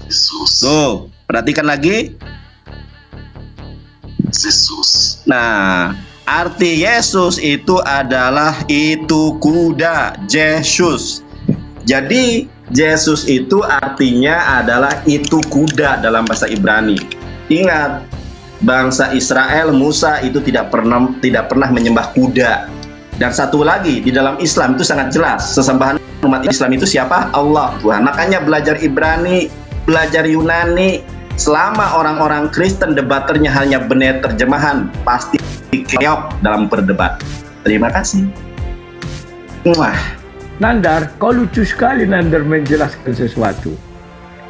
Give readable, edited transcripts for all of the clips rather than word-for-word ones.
Yesus. Tuh, perhatikan lagi. Yesus. Nah, arti Yesus itu adalah itu kuda, Jesus. Jadi Yesus itu artinya adalah itu kuda dalam bahasa Ibrani. Ingat, bangsa Israel, Musa itu tidak pernah menyembah kuda. Dan satu lagi, di dalam Islam itu sangat jelas, sesembahan umat Islam itu siapa? Allah, Tuhan. Makanya belajar Ibrani, belajar Yunani. Selama orang-orang Kristen debaternya hanya benar terjemahan, pasti keok dalam berdebat. Terima kasih. Wah. Nandar, kau lucu sekali Nandar menjelaskan sesuatu.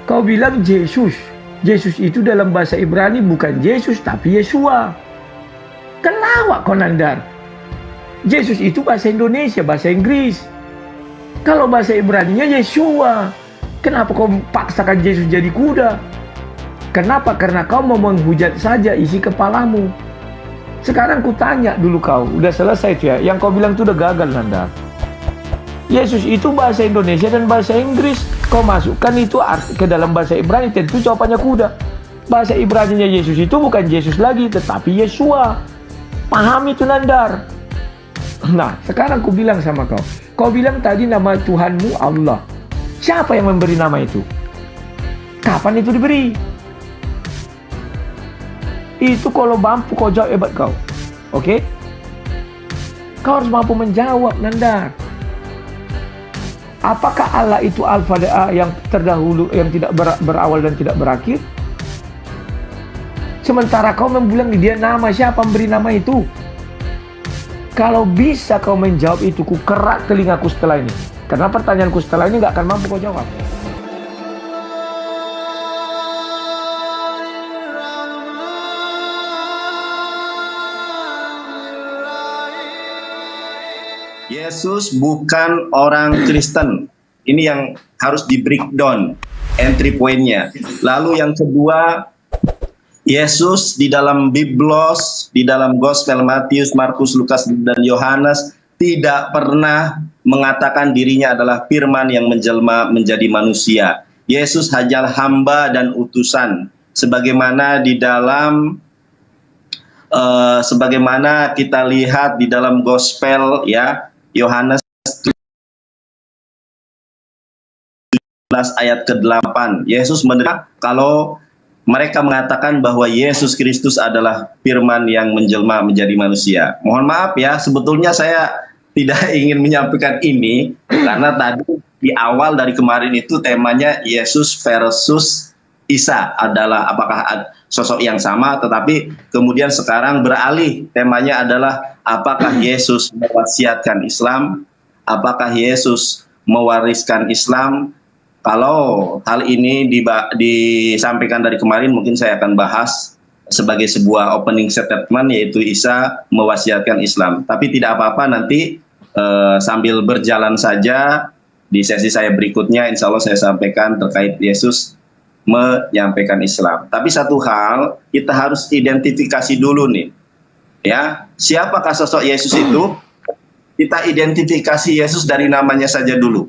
Kau bilang Yesus. Yesus itu dalam bahasa Ibrani bukan Yesus tapi Yesua. Kelawak kau Nandar. Yesus itu bahasa Indonesia, bahasa Inggris. Kalau bahasa Ibraninya Yesua. Kenapa kau paksakan Yesus jadi kuda? Kenapa? Karena kau mau menghujat saja isi kepalamu. Sekarang ku tanya dulu kau, udah selesai tuh ya. Yang kau bilang itu udah gagal Nandar. Yesus itu bahasa Indonesia dan bahasa Inggris. Kau masukkan itu ke dalam bahasa Ibrani, tentu jawabannya kuda. Bahasa Ibraninya Yesus itu bukan Yesus lagi, tetapi Yesua. Paham itu Nandar? Nah, sekarang ku bilang sama kau. Kau bilang tadi nama Tuhanmu Allah. Siapa yang memberi nama itu? Kapan itu diberi? Itu kalau mampu kau jawab hebat kau. Oke? Kau harus mampu menjawab Nandar. Apakah Allah itu Alfa yang terdahulu, yang tidak berawal dan tidak berakhir? Sementara kau bilang dia nama, siapa memberi nama itu? Kalau bisa kau menjawab itu, ku kerak telingaku setelah ini. Karena pertanyaanku setelah ini gak akan mampu kau jawab. Yesus bukan orang Kristen. Ini yang harus di breakdown entry point-nya. Lalu yang kedua, Yesus di dalam Biblos, di dalam Gospel Matius, Markus, Lukas, dan Yohanes tidak pernah mengatakan dirinya adalah firman yang menjelma menjadi manusia. Yesus hanya hamba dan utusan. Sebagaimana di dalam sebagaimana kita lihat di dalam Gospel ya, Yohanes 17 ayat ke-8. Yesus menerima kalau mereka mengatakan bahwa Yesus Kristus adalah firman yang menjelma menjadi manusia. Mohon maaf ya, sebetulnya saya tidak ingin menyampaikan ini karena tadi di awal dari kemarin itu temanya Yesus versus Isa adalah apakah sosok yang sama, tetapi kemudian sekarang beralih temanya adalah apakah Yesus mewasiatkan Islam, apakah Yesus mewariskan Islam. Kalau hal ini disampaikan dari kemarin, mungkin saya akan bahas sebagai sebuah opening statement, yaitu Isa mewasiatkan Islam. Tapi tidak apa-apa, nanti sambil berjalan saja di sesi saya berikutnya, insya Allah saya sampaikan terkait Yesus menyampaikan Islam. Tapi satu hal, kita harus identifikasi dulu nih, ya, siapakah sosok Yesus itu? Kita identifikasi Yesus dari namanya saja dulu.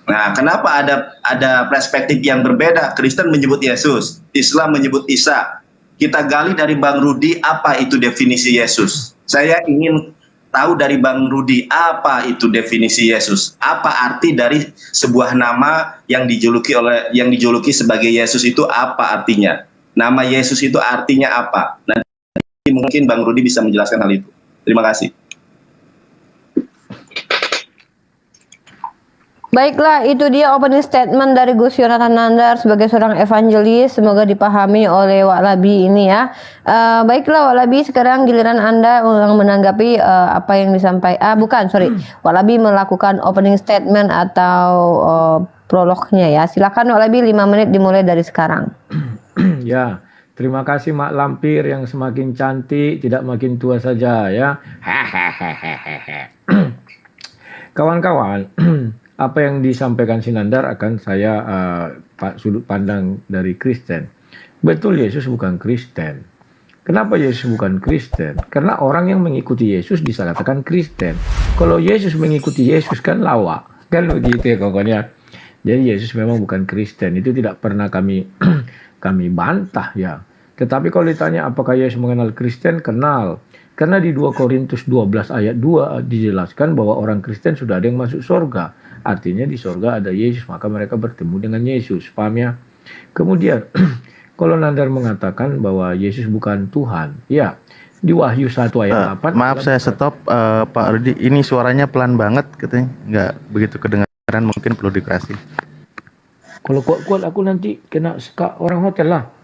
Nah, kenapa ada perspektif yang berbeda? Kristen menyebut Yesus, Islam menyebut Isa. Kita gali dari Bang Rudi, apa itu definisi Yesus? Saya ingin tahu dari Bang Rudi, apa itu definisi Yesus? Apa arti dari sebuah nama yang dijuluki sebagai Yesus itu, apa artinya? Nama Yesus itu artinya apa? Nanti mungkin Bang Rudi bisa menjelaskan hal itu. Terima kasih. Baiklah, itu dia opening statement dari Gus Yonatan Nandar sebagai seorang evangelis. Semoga dipahami oleh Wak Labi ini ya. Baiklah Wak Labi, sekarang giliran Anda yang menanggapi apa yang disampaikan. Wak Labi melakukan opening statement atau prolognya ya. Silakan Wak Labi, 5 menit dimulai dari sekarang. Ya, terima kasih Mak Lampir yang semakin cantik, tidak makin tua saja ya. Kawan-kawan, apa yang disampaikan Sinandar akan saya sudut pandang dari Kristen. Betul, Yesus bukan Kristen. Kenapa Yesus bukan Kristen? Karena orang yang mengikuti Yesus bisa katakan Kristen. Kalau Yesus mengikuti Yesus kan lawak. Kan begitu ya kawan-kawan ya. Jadi Yesus memang bukan Kristen, itu tidak pernah kami kami bantah ya. Tetapi kalau ditanya apakah Yesus mengenal Kristen, kenal. Karena di 2 Korintus 12 ayat 2 dijelaskan bahwa orang Kristen sudah ada yang masuk surga. Artinya di surga ada Yesus, maka mereka bertemu dengan Yesus. Paham ya? Kemudian kalau Nandar mengatakan bahwa Yesus bukan Tuhan, ya di Wahyu 1 ayat 8. Maaf saya stop, Pak Rudi. Ini suaranya pelan banget katanya, nggak begitu kedengaran, mungkin perlu dikasih. Kalau kuat-kuat aku nanti kena sekak orang hotel lah.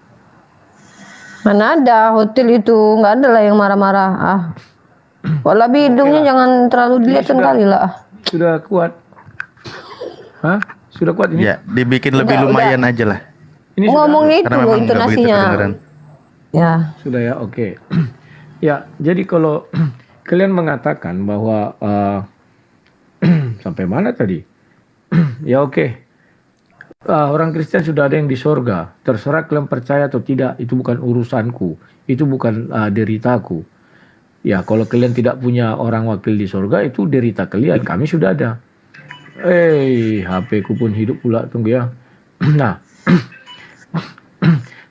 Mana ada hotel itu, nggak ada lah yang marah-marah. Ah, Walabi hidungnya jangan terlalu dilihatin kali lah. Sudah kuat? Hah? Sudah kuat ini? Ya, dibikin lebih Udah, lumayan aja lah. Ini Ngomong itu Karena loh memang nggak begitu intonasinya. kedengaran. Ya, sudah ya, oke. Ya, jadi kalau kalian mengatakan bahwa sampai mana tadi? Ya oke. Orang Kristen sudah ada yang di sorga. Terserah kalian percaya atau tidak, itu bukan urusanku. Itu bukan deritaku. Ya, kalau kalian tidak punya orang wakil di sorga, itu derita kalian. Kami sudah ada. HP ku pun hidup pula, tunggu ya. Nah,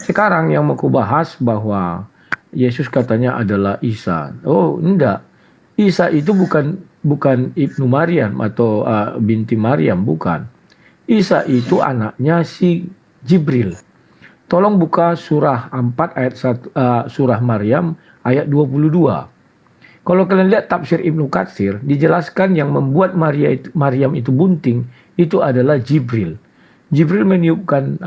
sekarang yang mau ku bahas bahwa Yesus katanya adalah Isa. Oh, enggak. Isa itu bukan Ibnu Maryam atau binti Maryam, bukan. Isa itu anaknya si Jibril. Tolong buka surah 4 ayat 1, surah Maryam ayat 22. Kalau kalian lihat tafsir Ibnu Katsir, dijelaskan yang membuat Maryam itu bunting itu adalah Jibril. Jibril meniupkan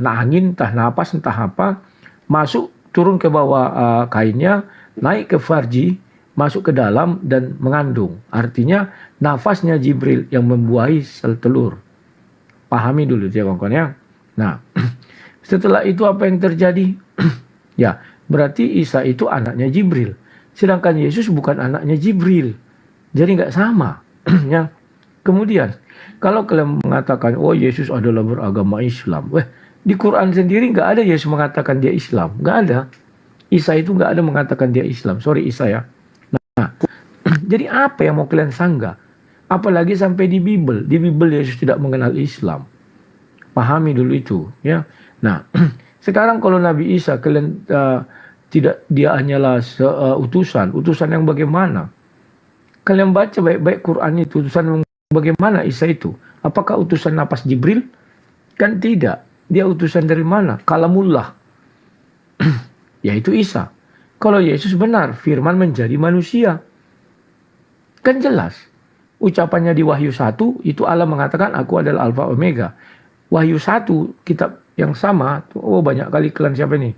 angin, entah napas, entah apa, masuk turun ke bawah kainnya, naik ke farji, masuk ke dalam dan mengandung. Artinya nafasnya Jibril yang membuahi sel telur. Pahami dulu ya kawan-kawan ya. Nah, setelah itu apa yang terjadi? Ya, berarti Isa itu anaknya Jibril. Sedangkan Yesus bukan anaknya Jibril. Jadi nggak sama. Ya. Kemudian, kalau kalian mengatakan, oh Yesus adalah beragama Islam. Di Quran sendiri nggak ada Yesus mengatakan dia Islam. Nggak ada. Isa itu nggak ada mengatakan dia Islam. Sorry Isa ya. Nah, jadi apa yang mau kalian sanggah? Apalagi sampai di Bible. Di Bible Yesus tidak mengenal Islam. Pahami dulu itu. Ya. Nah, sekarang kalau Nabi Isa kalian tidak, dia hanyalah utusan. Utusan yang bagaimana? Kalian baca baik-baik Quran itu. Utusan yang bagaimana Isa itu? Apakah utusan napas Jibril? Kan tidak. Dia utusan dari mana? Kalamullah. Yaitu Isa. Kalau Yesus benar, firman menjadi manusia. Kan jelas. Ucapannya di Wahyu 1, itu Allah mengatakan, aku adalah Alfa Omega. Wahyu 1, kitab yang sama. Oh, banyak kali iklan siapa nih?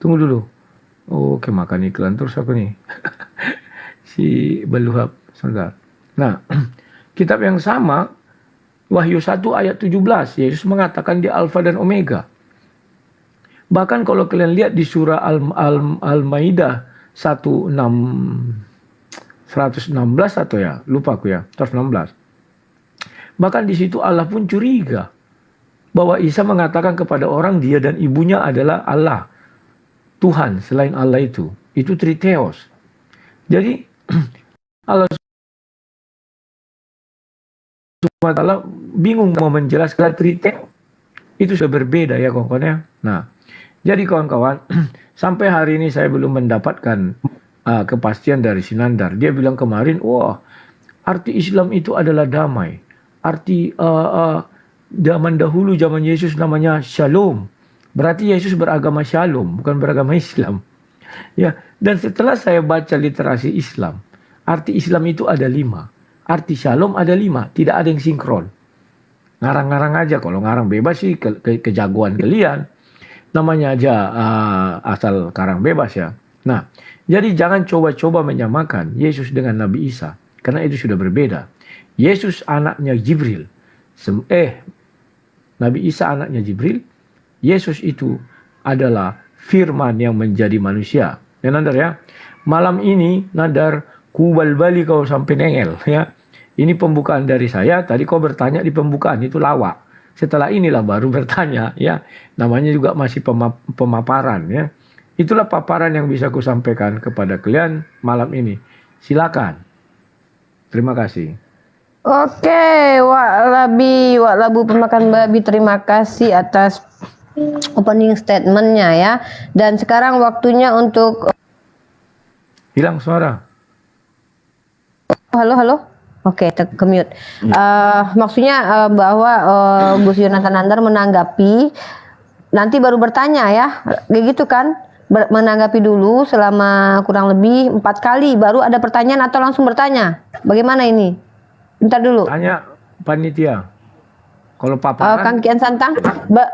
Tunggu dulu. Oh, oke, makan iklan terus aku nih. Si Beluhab. Sebentar. Nah, kitab yang sama, Wahyu 1 ayat 17, Yesus mengatakan dia Alfa dan Omega. Bahkan kalau kalian lihat di surah Al-Maidah 116 atau ya, lupa aku ya, 116. Bahkan di situ Allah pun curiga bahwa Isa mengatakan kepada orang dia dan ibunya adalah Allah, Tuhan selain Allah itu Triteos. Jadi Allah SWT bingung mau menjelaskan Triteos. Itu sudah berbeda ya kawan-kawan ya. Nah, jadi kawan-kawan, sampai hari ini saya belum mendapatkan kepastian dari Sinandar. Dia bilang kemarin, wah, arti Islam itu adalah damai. Arti zaman dahulu, zaman Yesus namanya Shalom. Berarti Yesus beragama Shalom, bukan beragama Islam. Ya, dan setelah saya baca literasi Islam, arti Islam itu ada 5. Arti Shalom ada 5, tidak ada yang sinkron. Ngarang-ngarang aja, kalau ngarang bebas sih kejagoan kalian. Namanya aja asal karang bebas ya. Nah, jadi jangan coba-coba menyamakan Yesus dengan Nabi Isa. Karena itu sudah berbeda. Yesus anaknya Jibril. Nabi Isa anaknya Jibril. Yesus itu adalah firman yang menjadi manusia. Ya Nandar ya. Malam ini Nandar kubal-bali kau sampai nengel ya. Ini pembukaan dari saya. Tadi kau bertanya di pembukaan itu lawak. Setelah inilah baru bertanya ya. Namanya juga masih pemaparan ya. Itulah paparan yang bisa aku sampaikan kepada kalian malam ini. Silakan. Terima kasih. Oke, Wak Labu pemakan babi, terima kasih atas opening statementnya ya. Dan sekarang waktunya untuk Hilang suara. halo. Oke, ke mute. Maksudnya bahwa Gus Yonatan Nandar menanggapi, nanti baru bertanya ya, kayak gitu kan? Menanggapi dulu selama kurang lebih 4 kali, baru ada pertanyaan atau langsung bertanya? Bagaimana ini? Bentar dulu. Tanya panitia. Kalau paparan, Kang Kian Santang,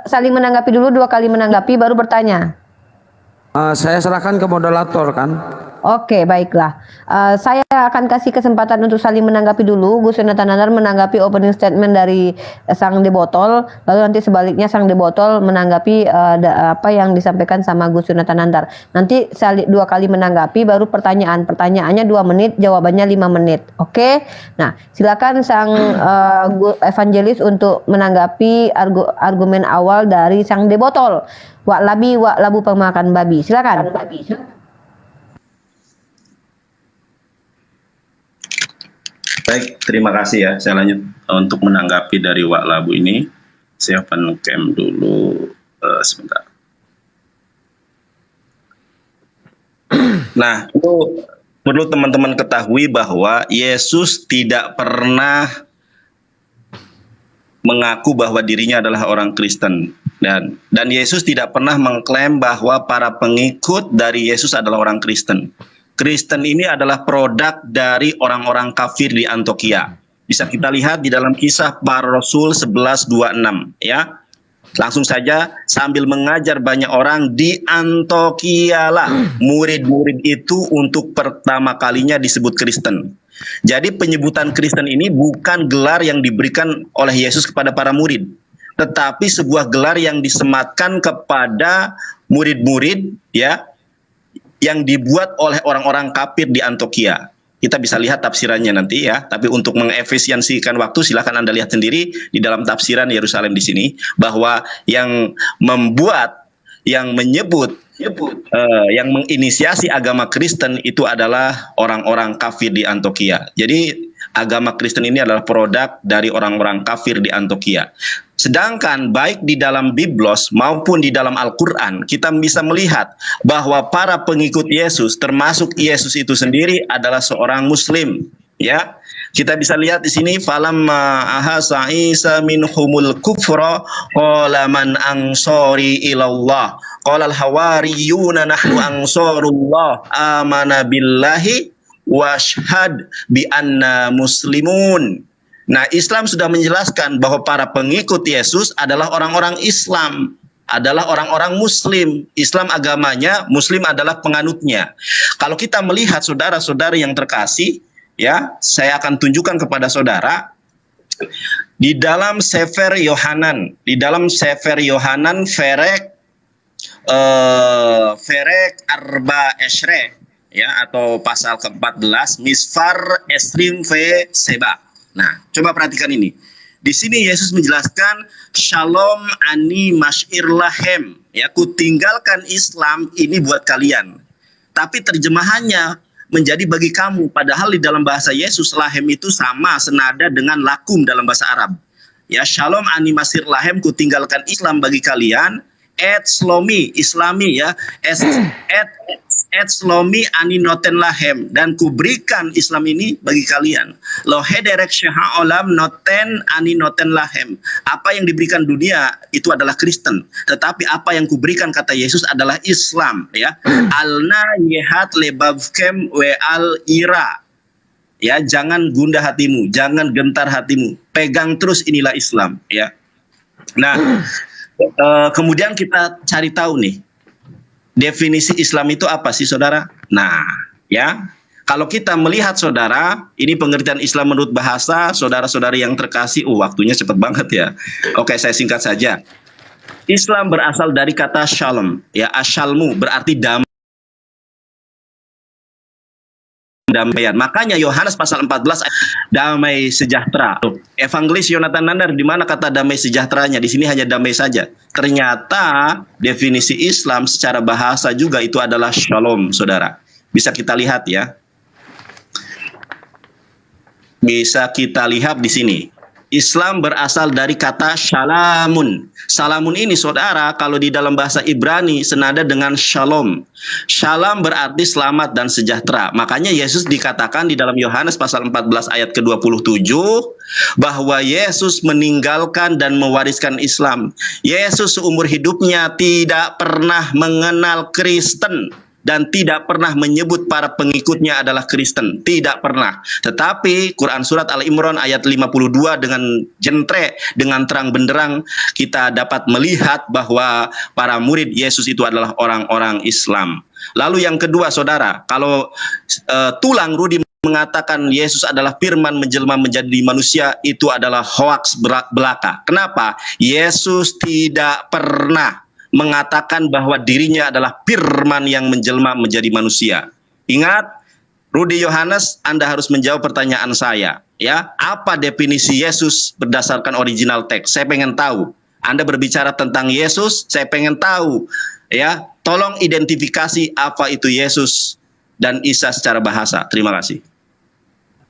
saling menanggapi dulu, 2 kali menanggapi, baru bertanya. Saya serahkan ke moderator kan. Oke, baiklah. Saya akan kasih kesempatan untuk saling menanggapi dulu. Gus Yonatan Nandar menanggapi opening statement dari Sang Debotol, lalu nanti sebaliknya Sang Debotol menanggapi apa yang disampaikan sama Gus Yonatan Nandar. Nanti 2 kali menanggapi, baru pertanyaan. Pertanyaannya 2 menit, jawabannya 5 menit. Oke. Nah, silakan Sang Evangelis untuk menanggapi argumen awal dari Sang Debotol. Wak Labu pemakan babi. Silakan. Baik, terima kasih ya. Saya lanjut untuk menanggapi dari Wak Labu ini. Saya open cam dulu sebentar. Nah, itu perlu teman-teman ketahui bahwa Yesus tidak pernah mengaku bahwa dirinya adalah orang Kristen. Dan Yesus tidak pernah mengklaim bahwa para pengikut dari Yesus adalah orang Kristen. Kristen ini adalah produk dari orang-orang kafir di Antioquia. Bisa kita lihat di dalam Kisah Para Rasul 11:26 ya. Langsung saja, sambil mengajar banyak orang di Antioquia lah murid-murid itu untuk pertama kalinya disebut Kristen. Jadi penyebutan Kristen ini bukan gelar yang diberikan oleh Yesus kepada para murid, tetapi sebuah gelar yang disematkan kepada murid-murid ya, yang dibuat oleh orang-orang kafir di Antioquia. Kita bisa lihat tafsirannya nanti ya, tapi untuk mengefisiensikan waktu silakan Anda lihat sendiri di dalam tafsiran Yerusalem di sini, bahwa yang membuat, yang menyebut, yang menginisiasi agama Kristen itu adalah orang-orang kafir di Antioquia. Jadi agama Kristen ini adalah produk dari orang-orang kafir di Antioquia. Sedangkan baik di dalam Biblos maupun di dalam Al-Quran, kita bisa melihat bahwa para pengikut Yesus, termasuk Yesus itu sendiri, adalah seorang Muslim. Ya, kita bisa lihat di sini, falamma ahasa Isa minhumul kufra qala man ansori ilallah qala al-hawariyuna nahnu ansarullah amana billahi washhad bi anna muslimun. Nah, Islam sudah menjelaskan bahwa para pengikut Yesus adalah orang-orang Islam, adalah orang-orang Muslim. Islam agamanya, Muslim adalah penganutnya. Kalau kita melihat saudara-saudara yang terkasih, ya, saya akan tunjukkan kepada saudara di dalam Sefer Yohanan, Ferek Arba Esre, ya, atau pasal ke-14, Misfar Esrim Ve Seba. Nah, coba perhatikan ini. Di sini Yesus menjelaskan, Shalom ani masyir lahem. Ya, ku tinggalkan Islam ini buat kalian. Tapi terjemahannya menjadi bagi kamu. Padahal di dalam bahasa Yesus, lahem itu sama senada dengan lakum dalam bahasa Arab. Ya, Shalom ani masyir lahem, ku tinggalkan Islam bagi kalian. Et slomi, Islami ya. Et slomi ani noten lahem, dan kuberikan Islam ini bagi kalian. Lohe derek syaha olam noten ani noten lahem. Apa yang diberikan dunia itu adalah Kristen, tetapi apa yang kuberikan, kata Yesus, adalah Islam ya. Alna yehat lebavkem we al ira. Ya, jangan gundah hatimu, jangan gentar hatimu. Pegang terus, inilah Islam ya. Nah, kemudian kita cari tahu nih, definisi Islam itu apa sih, saudara? Nah, ya, kalau kita melihat, saudara, ini pengertian Islam menurut bahasa, saudara-saudari yang terkasih, waktunya cepat banget ya. Oke, saya singkat saja. Islam berasal dari kata shalom, ya, asyalmu berarti damai. Makanya Yohanes pasal 14 damai sejahtera. Evangelis Yonatan Nandar, di mana kata damai sejahteranya? Di sini hanya damai saja. Ternyata definisi Islam secara bahasa juga itu adalah shalom, saudara. Bisa kita lihat ya. bisa kita lihat di sini. Islam berasal dari kata shalamun. Salamun ini saudara, kalau di dalam bahasa Ibrani senada dengan shalom. Shalom berarti selamat dan sejahtera. Makanya Yesus dikatakan di dalam Yohanes pasal 14 ayat ke-27 bahwa Yesus meninggalkan dan mewariskan Islam. Yesus seumur hidupnya tidak pernah mengenal Kristen dan tidak pernah menyebut para pengikutnya adalah Kristen. Tidak pernah. Tetapi Quran Surat Al-Imran ayat 52 dengan jentre, dengan terang benderang, kita dapat melihat bahwa para murid Yesus itu adalah orang-orang Islam. Lalu yang kedua saudara, kalau tulang Rudi mengatakan Yesus adalah firman menjelma menjadi manusia, itu adalah hoaks belaka. Kenapa? Yesus tidak pernah mengatakan bahwa dirinya adalah firman yang menjelma menjadi manusia. Ingat, Rudi Yohanes, Anda harus menjawab pertanyaan saya. Ya, apa definisi Yesus berdasarkan original teks? Saya pengen tahu. Anda berbicara tentang Yesus, saya pengen tahu. Ya, tolong identifikasi apa itu Yesus dan Isa secara bahasa. Terima kasih.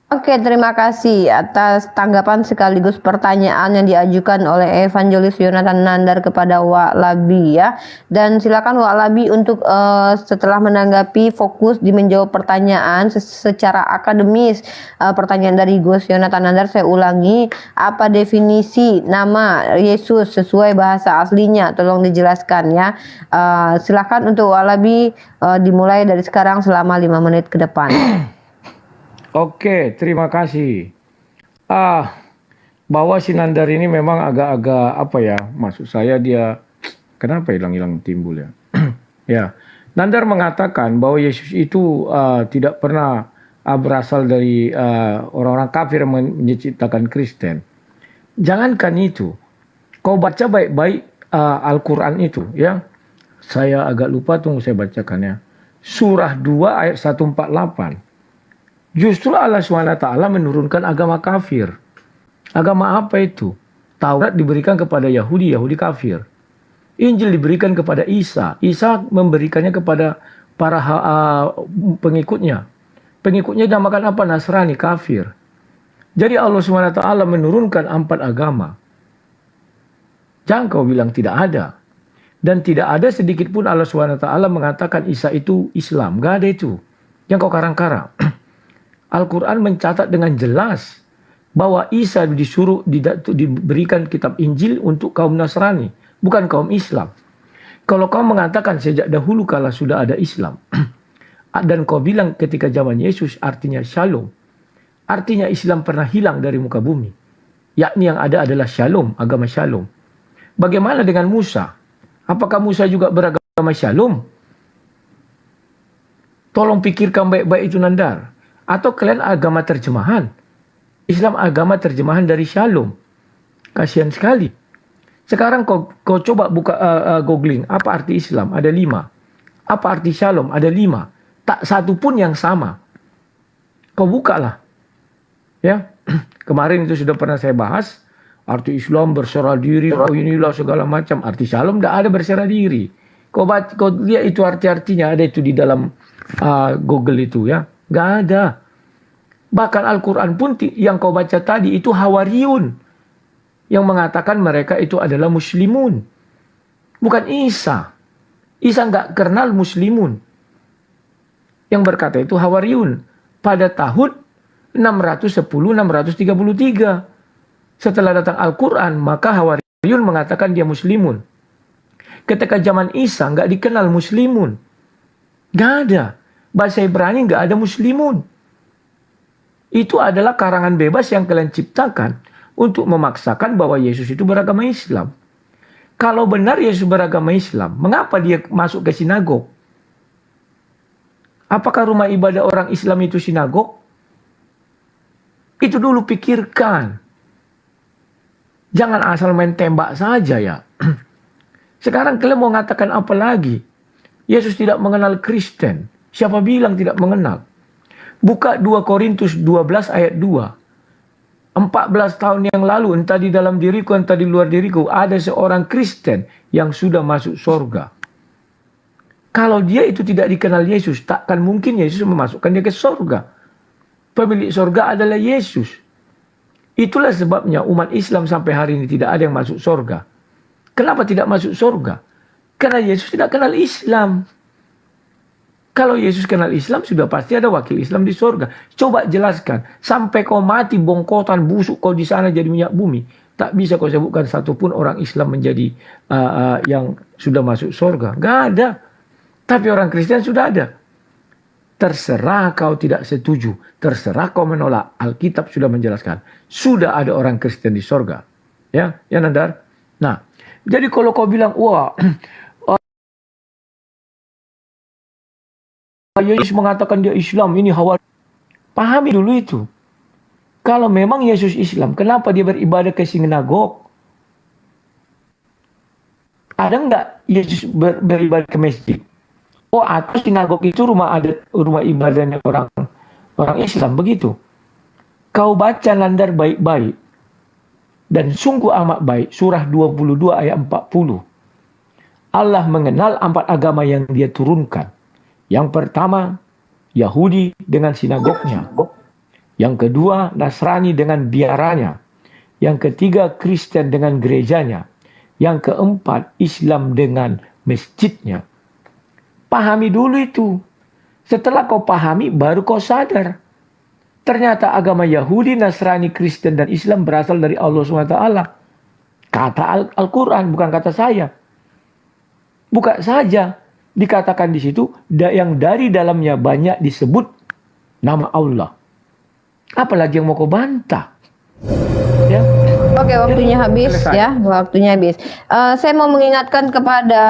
Oke, terima kasih atas tanggapan sekaligus pertanyaan yang diajukan oleh Evangelis Yonatan Nandar kepada Wak Labi ya. Dan silakan Wak Labi untuk setelah menanggapi fokus di menjawab pertanyaan secara akademis. Pertanyaan dari Gus Yonatan Nandar saya ulangi, apa definisi nama Yesus sesuai bahasa aslinya? Tolong dijelaskan ya. Silakan untuk Wak Labi dimulai dari sekarang selama 5 menit ke depan. Oke, terima kasih. Bahwa si Nandar ini memang agak-agak apa ya, maksud saya dia kenapa hilang-hilang timbul ya? Ya, Nandar mengatakan bahwa Yesus itu tidak pernah berasal dari orang-orang kafir yang menciptakan Kristen. Jangankan itu, kau baca baik-baik Al-Quran itu ya. Saya agak lupa, tunggu saya bacakan ya. Surah 2 ayat 148. Justru Allah SWT menurunkan agama kafir. Agama apa itu? Taurat diberikan kepada Yahudi, Yahudi kafir. Injil diberikan kepada Isa. Isa memberikannya kepada para pengikutnya. Pengikutnya dinamakan apa? Nasrani, kafir. Jadi Allah SWT menurunkan 4 agama. Jangan kau bilang tidak ada. Dan tidak ada sedikit pun Allah SWT mengatakan Isa itu Islam. Gak ada itu. Yang kau karang-karang. Al-Quran mencatat dengan jelas bahwa Isa disuruh diberikan kitab Injil untuk kaum Nasrani, bukan kaum Islam. Kalau kau mengatakan sejak dahulu kala sudah ada Islam, dan kau bilang ketika zaman Yesus artinya Shalom, artinya Islam pernah hilang dari muka bumi, yakni yang ada adalah Shalom, agama Shalom. Bagaimana dengan Musa? Apakah Musa juga beragama Shalom? Tolong pikirkan baik-baik itu Nandar. Atau kalian agama terjemahan? Islam agama terjemahan dari Shalom. Kasihan sekali. Sekarang kau coba buka googling. Apa arti Islam? Ada 5. Apa arti Shalom? Ada 5. Tak satu pun yang sama. Kau bukalah. Ya, kemarin itu sudah pernah saya bahas. Arti Islam berserah diri. Oh inilah segala macam. Arti Shalom tidak ada berserah diri. Kau lihat itu arti-artinya. Ada itu di dalam Google itu ya. Gak ada. Bahkan Al-Quran pun yang kau baca tadi itu Hawariyun. Yang mengatakan mereka itu adalah Muslimun. Bukan Isa. Isa gak kenal Muslimun. Yang berkata itu Hawariyun. Pada tahun 610-633. Setelah datang Al-Quran, maka Hawariyun mengatakan dia Muslimun. Ketika zaman Isa gak dikenal Muslimun. Gak ada. Bahasa Ibrani nggak ada Muslimun. Itu adalah karangan bebas yang kalian ciptakan untuk memaksakan bahwa Yesus itu beragama Islam. Kalau benar Yesus beragama Islam, mengapa dia masuk ke sinagog? Apakah rumah ibadah orang Islam itu sinagog? Itu dulu pikirkan. Jangan asal main tembak saja ya. Sekarang kalian mau mengatakan apa lagi? Yesus tidak mengenal Kristen. Siapa bilang tidak mengenal? Buka 2 Korintus 12 ayat 2. 14 tahun yang lalu, entah di dalam diriku, entah di luar diriku, ada seorang Kristen yang sudah masuk surga. Kalau dia itu tidak dikenal Yesus, takkan mungkin Yesus memasukkan dia ke surga. Pemilik surga adalah Yesus. Itulah sebabnya umat Islam sampai hari ini tidak ada yang masuk surga. Kenapa tidak masuk surga? Karena Yesus tidak kenal Islam. Kalau Yesus kenal Islam, sudah pasti ada wakil Islam di surga. Coba jelaskan, sampai kau mati bongkotan busuk kau di sana jadi minyak bumi, tak bisa kau sebutkan satupun orang Islam menjadi yang sudah masuk surga. Gak ada. Tapi orang Kristen sudah ada. Terserah kau tidak setuju, terserah kau menolak. Alkitab sudah menjelaskan, sudah ada orang Kristen di surga. Ya, ya Nandar. Nah, jadi kalau kau bilang, wah, Yesus mengatakan dia Islam, ini hawa. Pahami dulu itu. Kalau memang Yesus Islam, kenapa dia beribadah ke sinagog? Ada enggak Yesus beribadah ke masjid? Oh, atau sinagog itu rumah adat, rumah ibadahnya orang Islam, begitu. Kau baca Nandar baik-baik. Dan sungguh amat baik, surah 22 ayat 40. Allah mengenal 4 agama yang dia turunkan. Yang pertama, Yahudi dengan sinagognya. Yang kedua, Nasrani dengan biaranya. Yang ketiga, Kristen dengan gerejanya. Yang keempat, Islam dengan masjidnya. Pahami dulu itu. Setelah kau pahami, baru kau sadar. Ternyata agama Yahudi, Nasrani, Kristen, dan Islam berasal dari Allah SWT. Kata Al-Quran, bukan kata saya. Bukan saja dikatakan di situ, yang dari dalamnya banyak disebut nama Allah. Apalagi yang mau kau bantah. Ya. Oke, waktunya habis ya, waktunya habis. Saya mau mengingatkan kepada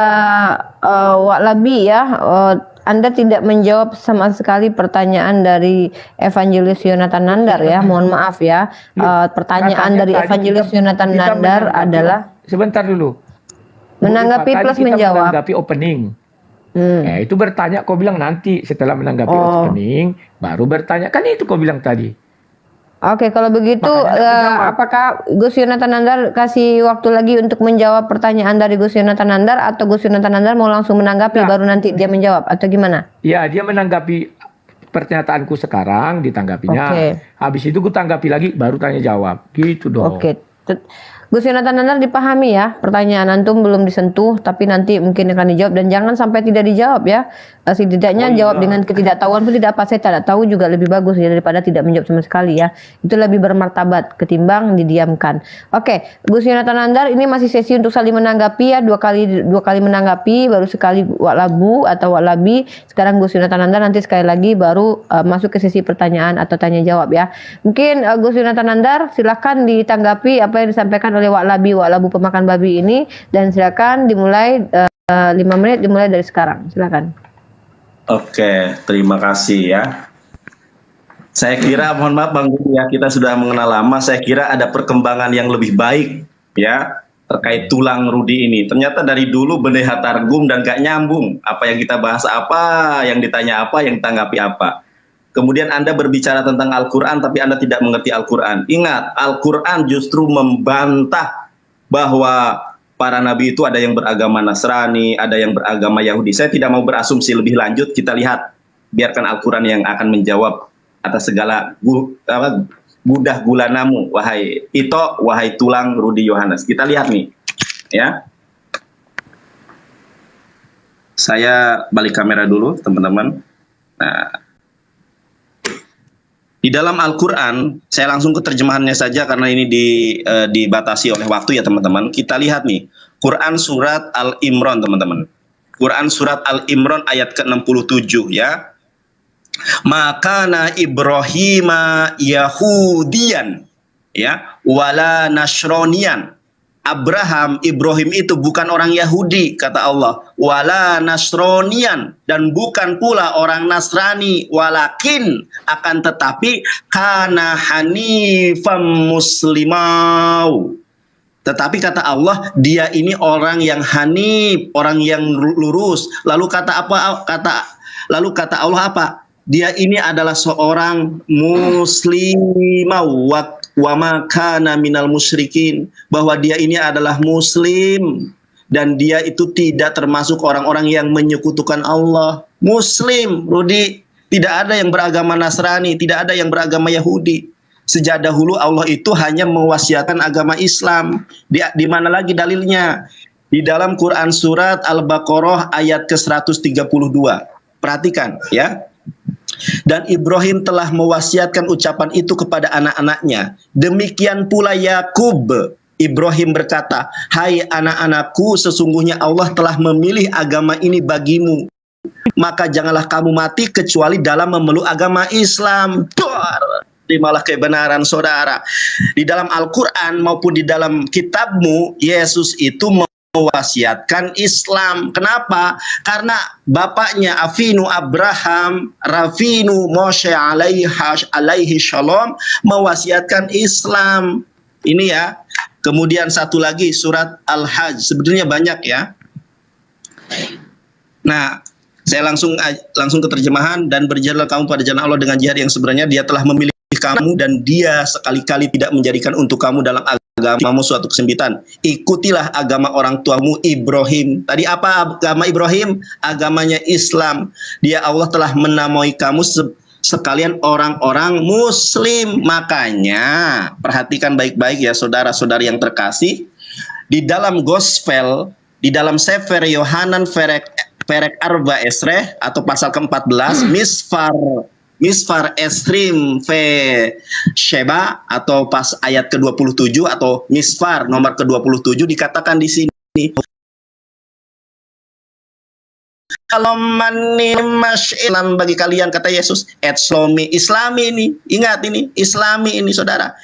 Wak Labi ya, Anda tidak menjawab sama sekali pertanyaan dari Evangelis Yonatan Nandar ya, mohon maaf ya. Pertanyaan dari Evangelis Yonatan Nandar adalah, sebentar dulu, menanggapi plus menjawab. Menanggapi opening. Itu bertanya, kau bilang nanti setelah menanggapi opening, baru bertanya, kan itu kau bilang tadi. Oke, kalau begitu apakah Gus Yonatan Nandar kasih waktu lagi untuk menjawab pertanyaan dari Gus Yonatan Nandar, atau Gus Yonatan Nandar mau langsung menanggapi baru nanti dia menjawab, atau gimana? Ya, dia menanggapi pernyataanku sekarang, ditanggapinya. Habis itu gue tanggapi lagi, baru tanya jawab. Gitu dong. Oke. Gus Yonatan Nandar dipahami ya, pertanyaan antum belum disentuh, tapi nanti mungkin akan dijawab, dan jangan sampai tidak dijawab ya. Setidaknya jawab dengan ketidaktahuan pun tidak apa, saya tidak tahu juga lebih bagus ya daripada tidak menjawab sama sekali ya. Itu lebih bermartabat ketimbang didiamkan. Oke, Gus Yonatan Nandar, ini masih sesi untuk saling menanggapi ya, dua kali menanggapi, baru sekali Wak Labu atau Wak Labi. Sekarang Gus Yonatan Nandar, nanti sekali lagi baru masuk ke sesi pertanyaan atau tanya jawab ya. Mungkin Gus Yonatan Nandar silakan ditanggapi apa yang disampaikan oleh Wak Labu pemakan babi ini, dan silakan dimulai 5 menit dimulai dari sekarang. Silakan. Oke, terima kasih ya. Saya kira, mohon maaf Bang Budi ya, kita sudah mengenal lama. Saya kira ada perkembangan yang lebih baik ya terkait tulang Rudi ini. Ternyata dari dulu beneha targum dan gak nyambung. Apa yang kita bahas apa, yang ditanya apa, yang ditanggapi apa. Kemudian Anda berbicara tentang Al-Quran, tapi Anda tidak mengerti Al-Quran. Ingat, Al-Quran justru membantah bahwa para nabi itu ada yang beragama Nasrani, ada yang beragama Yahudi. Saya tidak mau berasumsi lebih lanjut, kita lihat. Biarkan Al-Quran yang akan menjawab atas segala budah gulanamu, wahai Ito, wahai tulang Rudi Yohanes. Kita lihat nih, ya. Saya balik kamera dulu, teman-teman. Nah, di dalam Al-Quran, saya langsung ke terjemahannya saja karena ini dibatasi oleh waktu ya teman-teman. Kita lihat nih, Quran surat Al-Imran teman-teman. Quran surat Al-Imran ayat ke-67 ya. Makana Ibrahima Yahudian ya, wala Nasronian. Ibrahim itu bukan orang Yahudi, kata Allah. Wala Nasronian, dan bukan pula orang Nasrani. Walakin, akan tetapi, kana hanifam muslimau. Tetapi kata Allah, dia ini orang yang hanif, orang yang lurus. Lalu kata Allah apa? Dia ini adalah seorang muslimau wa ma kana minal musyrikin, bahwa dia ini adalah muslim dan dia itu tidak termasuk orang-orang yang menyekutukan Allah. Muslim, Rudi, tidak ada yang beragama Nasrani, tidak ada yang beragama Yahudi. Sejak dahulu Allah itu hanya mewasiatkan agama Islam. Di mana lagi dalilnya? Di dalam Quran surat Al-Baqarah ayat ke-132. Perhatikan ya. Dan Ibrahim telah mewasiatkan ucapan itu kepada anak-anaknya. Demikian pula Yakub. Ibrahim berkata, "Hai anak-anakku, sesungguhnya Allah telah memilih agama ini bagimu. Maka janganlah kamu mati kecuali dalam memeluk agama Islam." Terimalah kebenaran saudara. Di dalam Al-Quran maupun di dalam kitabmu, Yesus itu mewasiatkan Islam. Kenapa? Karena bapaknya Avinu Abraham, Ravinu Moshe alaihi shalom mewasiatkan Islam. Ini ya. Kemudian satu lagi surat Al-Hajj. Sebenarnya banyak ya. Nah, saya langsung ke terjemahan. Dan berjalanlah kamu pada jalan Allah dengan jihad yang sebenarnya. Dia telah memilih kamu dan dia sekali-kali tidak menjadikan untuk kamu dalam agamamu suatu kesempitan. Ikutilah agama orang tuamu Ibrahim. Tadi apa agama Ibrahim? Agamanya Islam. Dia Allah telah menamai kamu sekalian orang-orang muslim. Makanya perhatikan baik-baik ya saudara-saudari yang terkasih. Di dalam gospel, di dalam Sefer Yohanan Perek Arba Esreh atau pasal ke-14 Misfar Esrim Ve Sheba atau pas ayat ke-27 atau Misfar nomor ke-27 dikatakan di sini, kalau manimash Islam bagi kalian, kata Yesus, Slomi Islami ini, ingat ini, Islami ini saudara,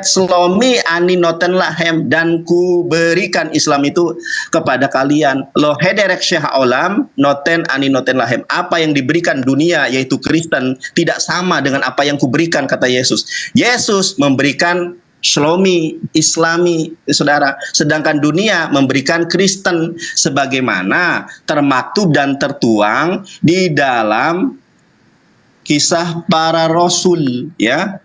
Slomi ani noten lahem, dan ku berikan Islam itu kepada kalian, lo hederek syah olam noten ani noten lahem, apa yang diberikan dunia yaitu Kristen tidak sama dengan apa yang kuberikan, kata Yesus. Yesus memberikan Shlomi, Islami, saudara. Sedangkan dunia memberikan Kristen, sebagaimana termaktub dan tertuang di dalam kisah para rasul, ya.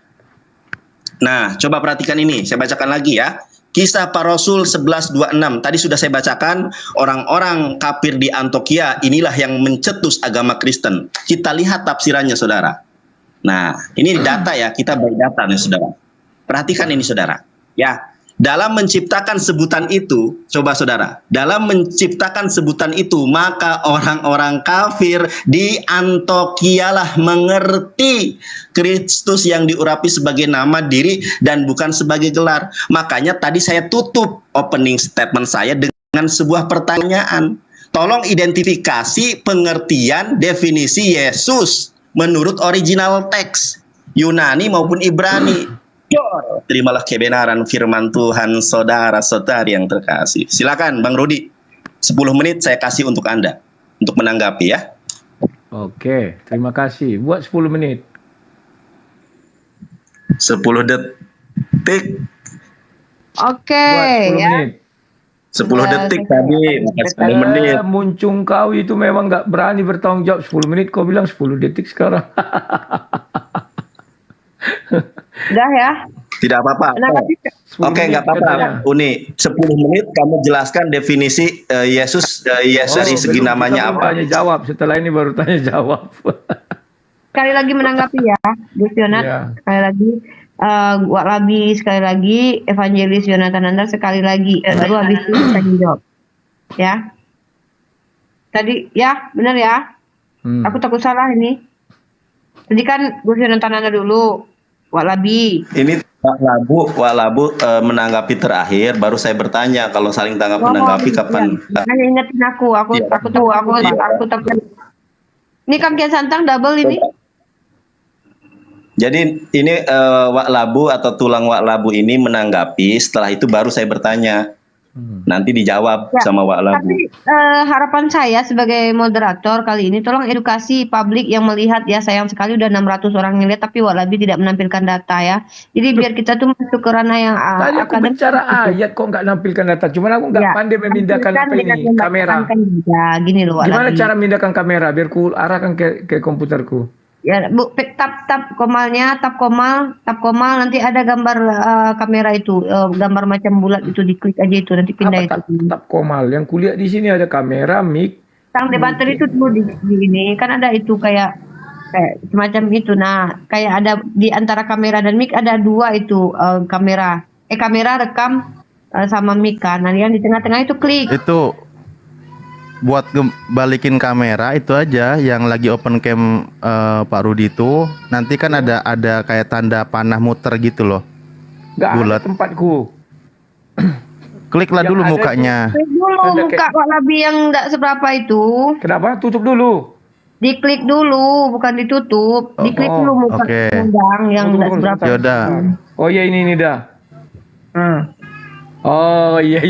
Nah, coba perhatikan ini, saya bacakan lagi ya. Kisah para rasul 11:26. Tadi sudah saya bacakan, orang-orang kafir di Antioquia inilah yang mencetus agama Kristen. Kita lihat tafsirannya, saudara. Nah, ini data ya, kita beri data nih, saudara. Perhatikan ini saudara, ya. Dalam menciptakan sebutan itu, coba saudara, dalam menciptakan sebutan itu, maka orang-orang kafir di Antioquia lah mengerti Kristus yang diurapi sebagai nama diri dan bukan sebagai gelar. Makanya tadi saya tutup opening statement saya dengan sebuah pertanyaan. Tolong identifikasi pengertian definisi Yesus menurut original teks Yunani maupun Ibrani. Terimalah kebenaran firman Tuhan saudara-saudari yang terkasih. Silakan Bang Rudi, 10 menit saya kasih untuk Anda untuk menanggapi ya. Oke, terima kasih. Buat 10 menit. 10 detik. Oke, Buat 10 ya. menit. 10 detik tadi, bukan 10 menit. Muncung kau itu memang nggak berani bertanggung jawab 10 menit, kau bilang 10 detik sekarang. Udah ya. Tidak apa-apa. Oke, nggak apa-apa. Uni, 10 menit kamu jelaskan definisi Yesus dari segi namanya apa. Tanya jawab, setelah ini baru tanya jawab. Sekali lagi menanggapi ya, Gus Yonat. Ya. Sekali lagi, Wak Labi sekali lagi, Evangelis Yonatan Nandar sekali lagi. Baru habis itu tanya jawab. Ya. Tadi, ya, benar ya. Aku takut salah ini. Tadi kan Gus Yonatan Nandar dulu. Wak Labi. Ini Wak Labu menanggapi terakhir, baru saya bertanya kalau saling menanggapi kapan. Hanya ingetin aku takut. Ini Kang Kian Santang double ini. Jadi ini Wak Labu atau tulang Wak Labu ini menanggapi, setelah itu baru saya bertanya. Nanti dijawab Ya, sama Wak Labu. Tapi harapan saya sebagai moderator kali ini tolong edukasi publik yang melihat ya, sayang sekali udah 600 orang yang lihat tapi Wak Labi tidak menampilkan data ya. Jadi biar kita tuh masuk ke ranah yang Tadi aku bicara ayat kok nggak nampilkan data. Cuman aku nggak pandai memindahkan apa ini kamera. Ya, gini loh Wak Gimana Labi. cara memindahkan kamera biar ku arahkan ke komputerku? Ya, Bu, tap komalnya, tap komal, nanti ada gambar kamera itu, gambar macam bulat itu, diklik aja itu nanti pindah Apa itu. tap komal? Yang kulihat di sini ada kamera, mic. Tang debater itu dulu di ini kan ada itu kayak kayak semacam itu. Nah, kayak ada di antara kamera dan mic ada dua itu kamera rekam sama mic kan. Nah, yang di tengah-tengah itu klik. Itu buat balikin kamera itu aja yang lagi open cam Pak Rudi itu nanti kan ada kayak tanda panah muter gitu loh. Nggak ada Bulat. tempatku. Kliklah Yang dulu ada mukanya. Klik dulu Ada muka kayak- Wak Labi yang enggak seberapa itu. Kenapa? Tutup dulu. Diklik dulu, bukan ditutup. Diklik Oh, dulu muka oke. undang yang Tunggu, enggak tunggu, seberapa. sebentar. Yaudah. Oh iya ini dah. Hmm. Oh iya.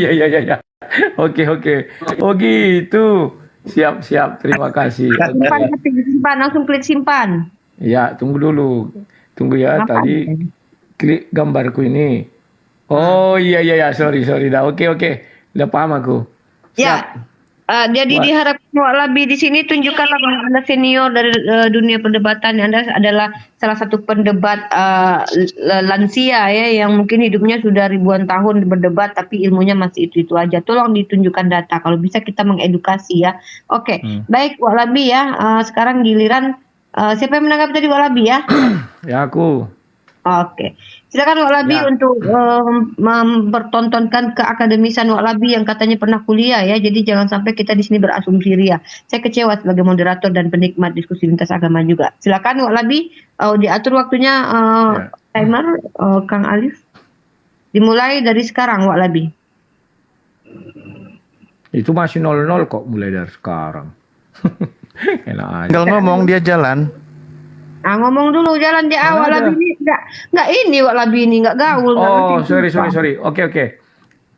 Oke. Oh gitu. Siap. Terima kasih. Simpan, Oke. simpan, langsung klik simpan. Ya, tunggu dulu. Tunggu ya, Kenapa? tadi klik gambarku ini. Oh iya. Sorry dah. Oke. Udah paham aku. Ya. Jadi Wah. diharapkan Wak Labi di sini tunjukkanlah bahwa Anda senior dari dunia perdebatan. Anda adalah salah satu pendebat lansia ya yang mungkin hidupnya sudah ribuan tahun berdebat tapi ilmunya masih itu aja. Tolong ditunjukkan data kalau bisa kita mengedukasi ya. Oke, baik Wak Labi ya. Sekarang giliran siapa yang menanggapi tadi Wak Labi ya? Ya aku. Oke, silakan Wak Labi Ya. untuk mempertontonkan keakademisan Wak Labi yang katanya pernah kuliah ya. Jadi jangan sampai kita di sini berasumsi ria. Saya kecewa sebagai moderator dan penikmat diskusi lintas agama juga. Silakan Wak Labi, diatur waktunya timer Kang Alif. Dimulai dari sekarang Wak Labi. Itu masih 0-0 kok mulai dari sekarang. Enak aja. Tinggal ngomong dia jalan. Ngomong dulu jalan di awal Mana ada? Labi ini nggak ini Wak Labi ini nggak gaul. nggak Oh, ngerti. sorry. Oke.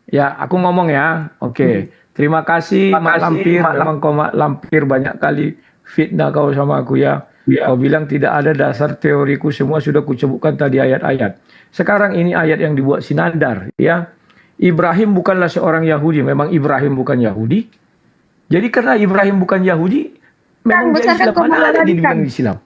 Ya, aku ngomong ya. Oke. Terima kasih Mak Lampir. Memang kau Mak Lampir banyak kali fitnah kau sama aku ya. Kau bilang tidak ada dasar teoriku, semua sudah kucebutkan tadi ayat-ayat. Sekarang ini ayat yang dibuat Sinandar ya. Ibrahim bukanlah seorang Yahudi, memang Ibrahim bukan Yahudi. Jadi karena Ibrahim bukan Yahudi, memang dia besarkan Islam, kau mana ada melarikan. dibilang Islam.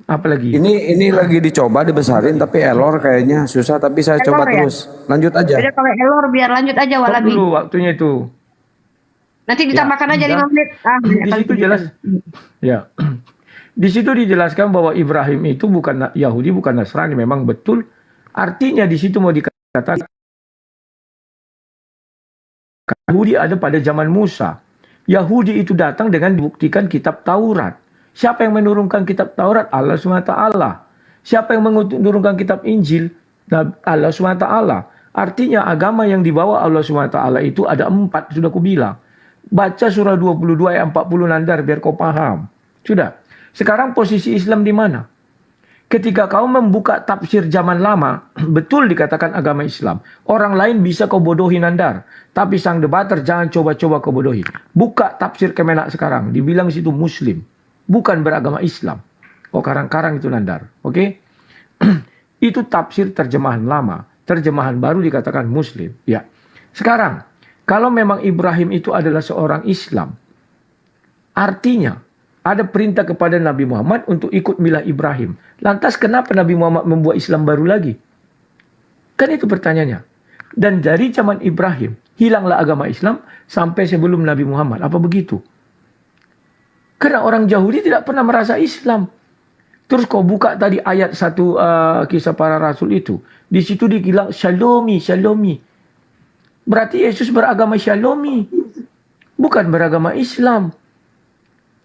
Apalagi? Ini lagi dicoba dibesarin tapi error kayaknya susah tapi saya Error coba ya? terus. Lanjut aja. Jadi kalau error biar lanjut aja Wak Stop Labi. dulu waktunya itu. Nanti ditambahkan aja udah. 5 menit. Di situ jelas. Ya. Di situ dijelaskan bahwa Ibrahim itu bukan Yahudi, bukan Nasrani, memang betul. Artinya di situ mau dikatakan Yahudi ada pada zaman Musa. Yahudi itu datang dengan dibuktikan kitab Taurat. Siapa yang menurunkan kitab Taurat? Allah SWT. Siapa yang menurunkan kitab Injil? Allah SWT. Artinya agama yang dibawa Allah SWT itu ada 4, sudah aku bilang. Baca surah 22 ayat 40 Nandar biar kau paham. Sudah. Sekarang posisi Islam di mana? Ketika kau membuka tafsir zaman lama, betul dikatakan agama Islam. Orang lain bisa kau bodohi Nandar. Tapi sang debater jangan coba-coba kau bodohi. Buka tafsir Kemenak sekarang. Dibilang situ Muslim. Bukan beragama Islam. Kau karang-karang itu Nandar. Oke? Itu tafsir terjemahan lama. Terjemahan baru dikatakan Muslim. Ya. Sekarang, kalau memang Ibrahim itu adalah seorang Islam, artinya ada perintah kepada Nabi Muhammad untuk ikut milah Ibrahim. Lantas kenapa Nabi Muhammad membuat Islam baru lagi? Kan itu pertanyaannya. Dan dari zaman Ibrahim, hilanglah agama Islam sampai sebelum Nabi Muhammad. Apa begitu? Karena orang Yahudi tidak pernah merasa Islam. Terus kau buka tadi ayat 1 kisah para rasul itu. Di situ dibilang Shalomi. Berarti Yesus beragama Shalomi. Bukan beragama Islam.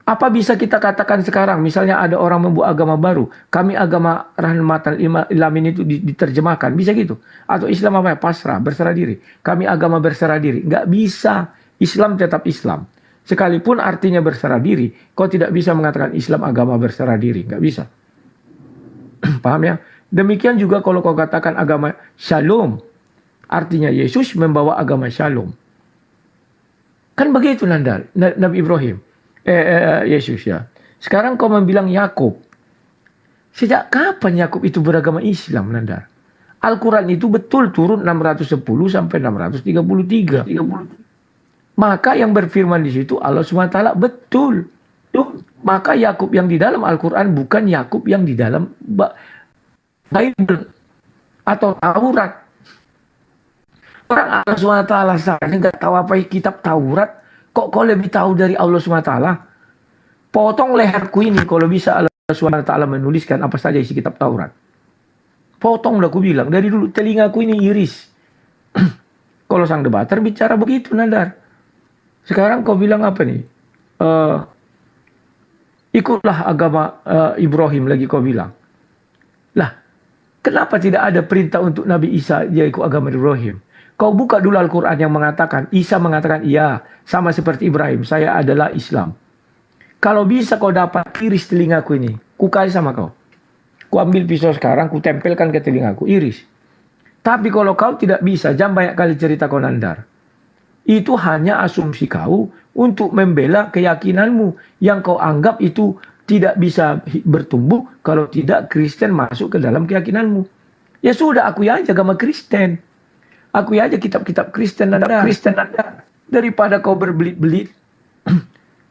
Apa bisa kita katakan sekarang? Misalnya ada orang membuat agama baru. Kami agama rahmatan ilamin itu diterjemahkan. Bisa gitu? Atau Islam apa ya? Pasrah, berserah diri. Kami agama berserah diri. Nggak bisa. Islam tetap Islam. Sekalipun artinya berserah diri, kau tidak bisa mengatakan Islam agama berserah diri. Nggak bisa. Paham ya? Demikian juga kalau kau katakan agama Shalom. Artinya Yesus membawa agama Shalom. Kan begitu Nandar, Nabi Ibrahim. Yesus ya. Sekarang kau membilang Yakub. Sejak kapan Yakub itu beragama Islam Nandar? Al-Quran itu betul turun 610 sampai 633. Maka yang berfirman di situ Allah SWT betul. Maka Yakub yang di dalam Al-Quran bukan Yakub yang di dalam Bible atau Taurat. Orang Allah SWT saja nggak tahu apa kitab Taurat. Kok kau lebih tahu dari Allah SWT? Potong leherku ini kalau bisa Allah SWT menuliskan apa saja isi kitab Taurat. Potonglah, aku bilang. Dari dulu telingaku ini iris. Kalau sang debater bicara begitu, Nandar. Sekarang kau bilang apa nih? Ikutlah agama Ibrahim lagi kau bilang. Lah, kenapa tidak ada perintah untuk Nabi Isa dia ikut agama Ibrahim? Kau buka dulu Al-Quran yang mengatakan, Isa mengatakan, iya, sama seperti Ibrahim, saya adalah Islam. Kalau bisa kau dapat iris telingaku ini, ku kasih sama kau. Ku ambil pisau sekarang, ku tempelkan ke telingaku, iris. Tapi kalau kau tidak bisa, jangan banyak kali cerita kau, Nandar. Itu hanya asumsi kau untuk membela keyakinanmu yang kau anggap itu tidak bisa bertumbuh kalau tidak Kristen masuk ke dalam keyakinanmu. Ya sudah, akui aja agama Kristen. Akui aja kitab-kitab Kristen Nandar. Daripada kau berbelit-belit.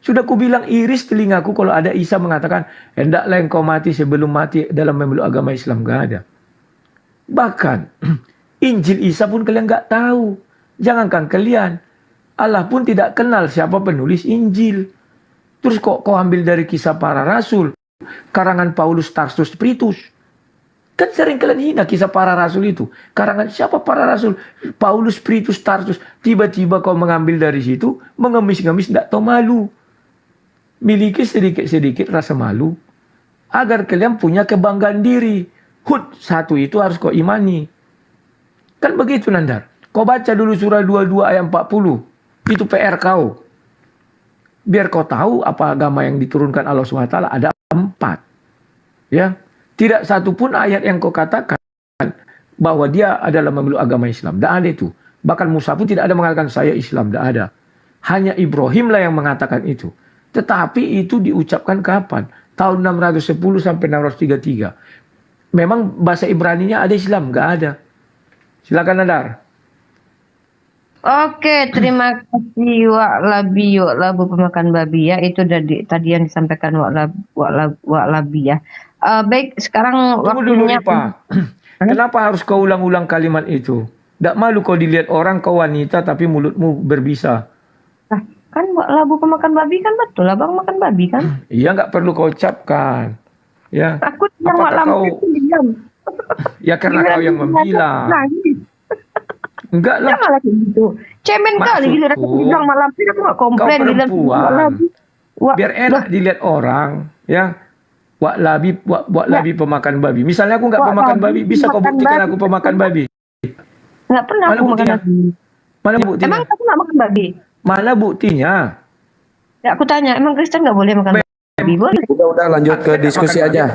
Sudah ku bilang iris telingaku kalau ada Isa mengatakan, hendaklah engkau mati sebelum mati dalam memeluk agama Islam. Gak ada. Bahkan Injil Isa pun kalian gak tahu. Jangankan kalian, Allah pun tidak kenal siapa penulis Injil. Terus kok kau ambil dari Kisah Para Rasul, karangan Paulus Tarsus Spiritus. Kan sering kalian hina Kisah Para Rasul itu. Karangan siapa para rasul? Paulus Spiritus Tarsus. Tiba-tiba kau mengambil dari situ, mengemis-ngemis, tidak tahu malu. Miliki sedikit-sedikit rasa malu, agar kalian punya kebanggaan diri. Hud, satu itu harus kau imani. Kan begitu, Nandar. Kau baca dulu surah 22 ayat 40. Itu PR kau. Biar kau tahu apa agama yang diturunkan Allah SWT ada 4. Ya. Tidak satu pun ayat yang kau katakan bahwa dia adalah memeluk agama Islam. Tidak ada itu. Bahkan Musa pun tidak ada mengatakan saya Islam. Tidak ada. Hanya Ibrahim lah yang mengatakan itu. Tetapi itu diucapkan kapan? Tahun 610 sampai 633. Memang bahasa Ibraninya ada Islam? Nggak ada. Silakan, Nandar. Oke, terima kasih Wak Labi, Wak Labu pemakan babi ya. Itu tadi yang disampaikan Wak Labi ya. Baik, sekarang Tunggu dulu waktunya. nih, Pak. Kenapa harus kau ulang-ulang kalimat itu? Tidak malu kau dilihat orang kau wanita tapi mulutmu berbisa. Nah, kan Wak Labu pemakan babi kan betul, abang makan babi kan? Iya, nggak perlu kau ucapkan. Ya. Aku yang Wak Apakah Labu kau? itu diam. Ya karena kau yang membilang. Enggak lah. Jangan malah kayak gitu. Cemen kali giliran aku Maksudku, bilang malam ini aku gak Kau komplain giliran Wak perempuan. Labu. Biar enak dilihat orang. Ya. Wak Labi pemakan babi. Misalnya aku nggak Wak pemakan Labi babi, bisa kau pemakan buktikan babi. aku pemakan babi? Nggak pernah Mana aku makan buktinya? babi. Mana buktinya? Emang kamu gak makan babi? Mana buktinya? Ya aku tanya, emang Kristen gak boleh makan babi? Boleh. Udah lanjut ke diskusi aja.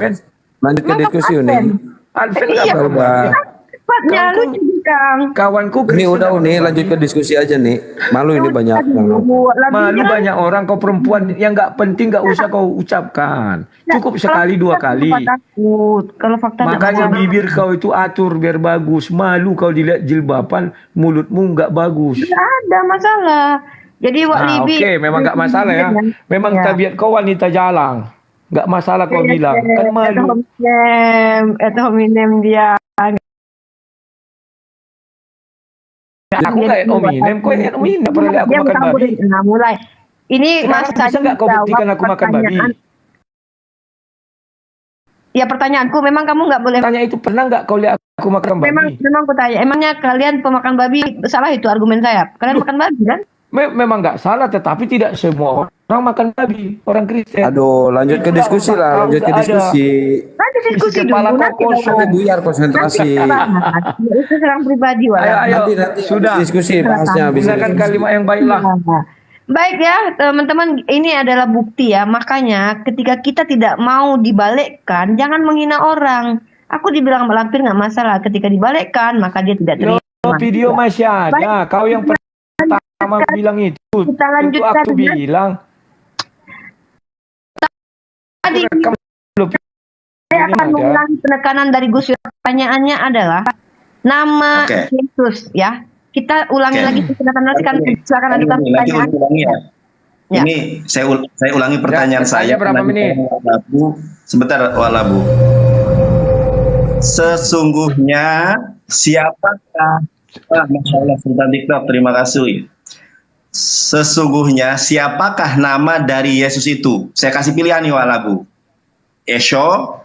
Lanjut ke diskusi Uni. Advent Iya. nggak Udah. Cepatnya Kawanku- lucu Kang. Kawanku Ini Kristen udah Uni, lanjut ke diskusi aja nih. Malu ini banyak yang malu banyak orang kau perempuan yang nggak penting nggak usah kau ucapkan. Cukup sekali 2 kali. Takut. Kalau fakta Makanya bibir kau itu atur biar bagus. Malu kau dilihat jilbaban, mulutmu nggak bagus. tidak ada masalah. Jadi Wak Nah, Libi. oke, memang nggak masalah ya. Memang Ya. tabiat kau wanita jalang. Nggak masalah kau bilang. Kan malu. Atau hominem dia. Aku nggak eat hominem, kau eat hominem. Nggak pernah lihat aku Dia makan mencampur. babi. Nah, mulai. Ini Sekarang Mas bisa nggak kau jawab buktikan aku makan babi? pertanyaan. Ya pertanyaanku, memang kamu nggak boleh. Tanya itu pernah nggak kau lihat aku makan babi? Memang aku tanya, emangnya kalian pemakan babi salah itu argumen saya? Kalian makan babi kan? Memang nggak salah, tetapi tidak semua orang makan babi. Orang Kristen. Aduh, lanjut ke diskusi lah, lanjut ke diskusi. Nanti diskusi Isi dulu. kepala Nanti kau kosong. Nanti buyar konsentrasi. Itu serang pribadi Ayo, Wak. ayo. Nanti Sudah. diskusi bahasnya habis Gunakan ini. kalimat yang baiklah. Baik ya teman-teman, ini adalah bukti ya. Makanya ketika kita tidak mau dibalikkan, jangan menghina orang. Aku dibilang lampir nggak masalah. Ketika dibalikkan, maka dia tidak terima. Video masih ada. Kau yang pertama bilang itu. Kita Itu lanjutkan aku ya. bilang. Tadi Kamu belum saya ini akan ada. mengulangi penekanan dari Gus Yus. Pertanyaannya adalah nama Oke. Yesus ya. Kita ulangi Oke. lagi silakan silakan adukan Lagi pertanyaan. ulangi ya. Ya. Ini saya ulangi pertanyaan Ya, saya. tanya berapa menit? Walabu. Sebentar, Walabu. Sesungguhnya siapakah? Masya Allah, Sultan TikTok, terima kasih. Sesungguhnya siapakah nama dari Yesus itu? Saya kasih pilihan nih Wak Labu. Esho,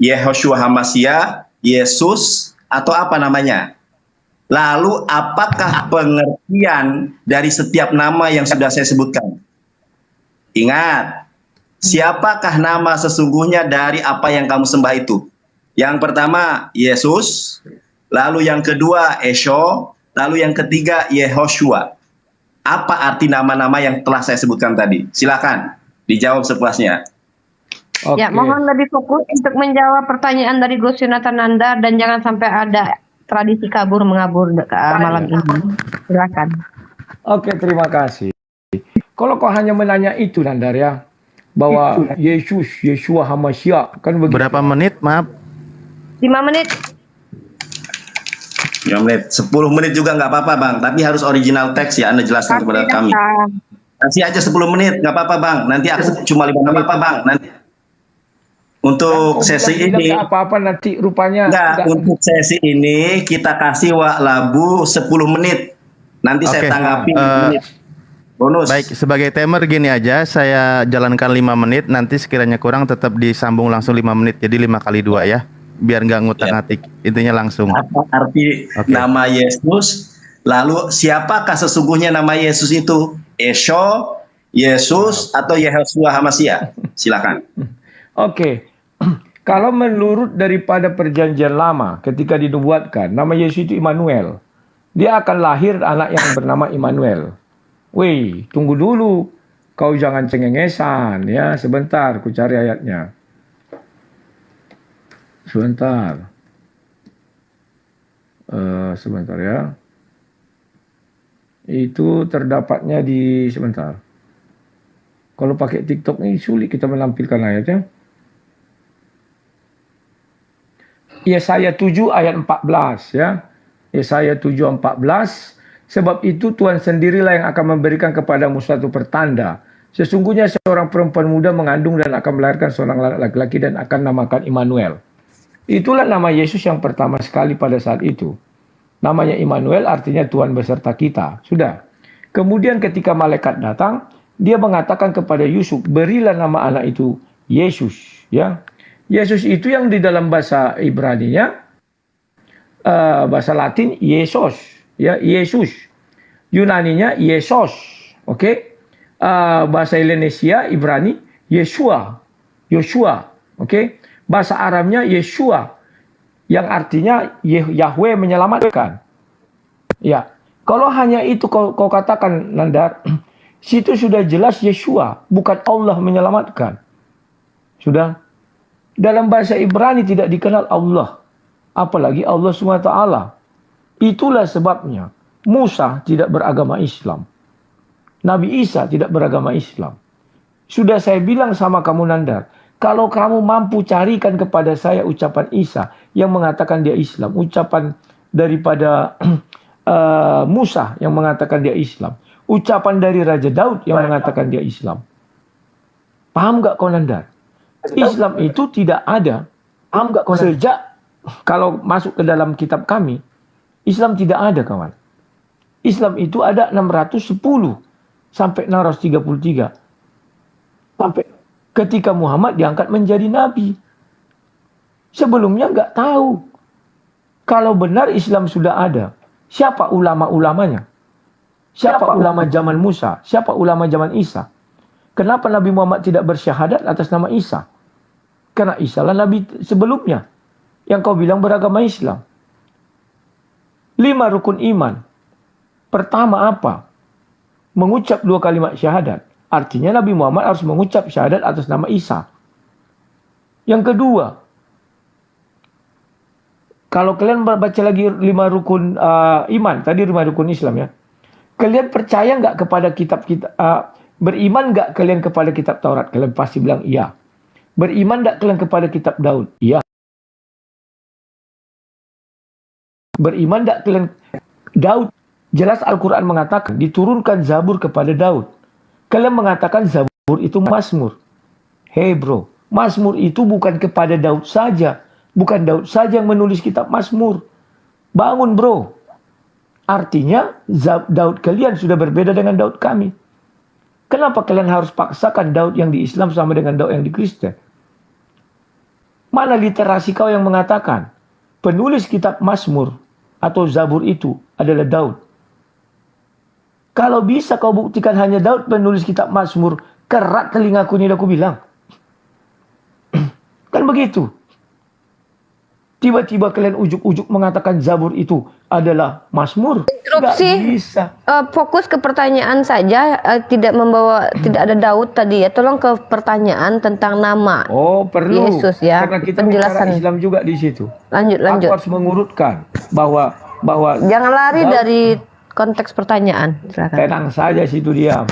Yehoshua Hamasya, Yesus, atau apa namanya? Lalu apakah pengertian dari setiap nama yang sudah saya sebutkan? Ingat, siapakah nama sesungguhnya dari apa yang kamu sembah itu? Yang pertama, Yesus. Lalu yang kedua, Esho. Lalu yang ketiga, Yehoshua. Apa arti nama-nama yang telah saya sebutkan tadi? Silakan dijawab sepuasnya. Oke. Ya, mohon lebih fokus untuk menjawab pertanyaan dari Gus Yonatan Nandar dan jangan sampai ada tradisi kabur mengabur malam ini. Silakan. Oke, terima kasih. Kalau kau hanya menanya itu Nandar ya, bahwa Yesus, Yeshua Hamasya, kan begitu. Berapa menit, maaf? 5 menit. 5 menit, 10 menit juga nggak apa-apa Bang, tapi harus original teks ya, Anda jelaskan kepada kami. Kasih aja 10 menit, nggak apa-apa Bang, nanti aku cuma 5 menit. Nggak apa-apa Bang, nanti untuk sesi ini, apa-apa nanti rupanya. untuk sesi ini kita kasih Wak Labu 10 menit, nanti saya Oke, tanggapi 10 menit. Bonus. Baik, sebagai timer gini aja, saya jalankan 5 menit, nanti sekiranya kurang tetap disambung langsung 5 menit, jadi 5 kali 2 ya, biar nggak ngutak-ngatik, intinya langsung. Apa arti Oke. nama Yesus? Lalu siapakah sesungguhnya nama Yesus itu? Esho, Yesus, atau Yehoshua Hamasya? Silakan. Oke. Kalau menurut daripada perjanjian lama ketika dinubuatkan, nama Yesus itu Immanuel. Dia akan lahir anak yang bernama Immanuel. Wih, tunggu dulu. Kau jangan cengengesan ya. Sebentar, ku cari ayatnya. Sebentar. Sebentar ya. Itu terdapatnya di sebentar. Kalau pakai TikTok ini sulit kita menampilkan ayatnya. Yesaya 7 ayat 14 ya. Yesaya 7 14. Sebab itu Tuhan sendirilah yang akan memberikan kepadamu suatu pertanda. Sesungguhnya seorang perempuan muda mengandung dan akan melahirkan seorang laki-laki dan akan namakan Immanuel. Itulah nama Yesus yang pertama sekali pada saat itu. Namanya Immanuel artinya Tuhan beserta kita. Sudah. Kemudian ketika malaikat datang, dia mengatakan kepada Yusuf, berilah nama anak itu Yesus. Ya. Yesus itu yang di dalam bahasa Ibrani-nya, bahasa Latin Yesus, ya Yesus. Yunani-nya Yesus, oke? Bahasa Helenesia Ibrani Yeshua, Yoshua, oke? Bahasa Aramnya Yeshua, yang artinya Yahweh menyelamatkan. Ya, kalau hanya itu kau katakan Nandar, situ sudah jelas Yeshua, bukan Allah menyelamatkan. Sudah. Dalam bahasa Ibrani tidak dikenal Allah. Apalagi Allah SWT. Itulah sebabnya Musa tidak beragama Islam. Nabi Isa tidak beragama Islam. Sudah saya bilang sama kamu Nandar. Kalau kamu mampu carikan kepada saya ucapan Isa yang mengatakan dia Islam. Ucapan daripada Musa yang mengatakan dia Islam. Ucapan dari Raja Daud yang mengatakan dia Islam. Paham gak kau Nandar? Islam itu tidak ada. Sejak kalau masuk ke dalam kitab kami, Islam tidak ada kawan. Islam itu ada 610 sampai 633. Sampai ketika Muhammad diangkat menjadi nabi. Sebelumnya nggak tahu. Kalau benar Islam sudah ada, siapa ulama-ulamanya? Siapa ulama zaman Musa? Siapa ulama zaman Isa? Kenapa Nabi Muhammad tidak bersyahadat atas nama Isa? Karena Isa lah Nabi sebelumnya. Yang kau bilang beragama Islam. 5 rukun iman. Pertama apa? Mengucap 2 kalimat syahadat. Artinya Nabi Muhammad harus mengucap syahadat atas nama Isa. Yang kedua, kalau kalian baca lagi 5 rukun iman, tadi 5 rukun Islam ya. Kalian percaya nggak kepada kitab-kitab, beriman nggak kalian kepada kitab Taurat? Kalian pasti bilang iya. Beriman nggak kalian kepada kitab Daud? Iya. Beriman nggak kalian Daud? Jelas Al-Quran mengatakan diturunkan Zabur kepada Daud. Kalian mengatakan Zabur itu Mazmur. Hei bro, Mazmur itu bukan kepada Daud saja. Bukan Daud saja yang menulis kitab Mazmur. Bangun bro. Artinya Daud kalian sudah berbeda dengan Daud kami. Kenapa kalian harus paksakan Daud yang di Islam sama dengan Daud yang di Kristen? Mana literasi kau yang mengatakan penulis kitab Mazmur atau Zabur itu adalah Daud? Kalau bisa kau buktikan hanya Daud penulis kitab Mazmur, kerat telingaku ini aku bilang. Kan begitu. Tiba-tiba kalian ujuk-ujuk mengatakan Zabur itu adalah Mazmur. Nggak Interupsi. bisa. Fokus ke pertanyaan saja, tidak ada Daud tadi ya. Tolong ke pertanyaan tentang nama Oh, perlu. Yesus ya. Karena kita bicara Penjelasan. Islam juga di situ. Lanjut. Aku harus mengurutkan bahwa Jangan lari Daud- dari konteks pertanyaan. Silakan. tenang saja situ diam.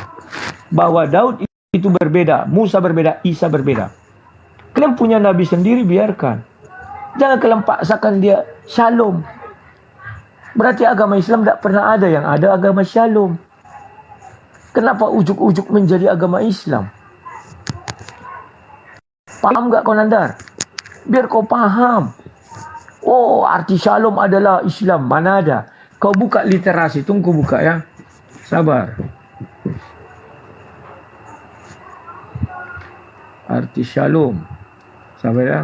Bahwa Daud itu berbeda, Musa berbeda, Isa berbeda. Kalian punya nabi sendiri, biarkan. Jangan kalian paksakan dia shalom. Berarti agama Islam tidak pernah ada yang ada agama shalom. Kenapa ujuk-ujuk menjadi agama Islam? Paham gak kau Nandar? Biar kau paham. Oh, arti shalom adalah Islam. Mana ada? Kau buka literasi. Tunggu buka ya. Sabar. Arti shalom. Sabar ya.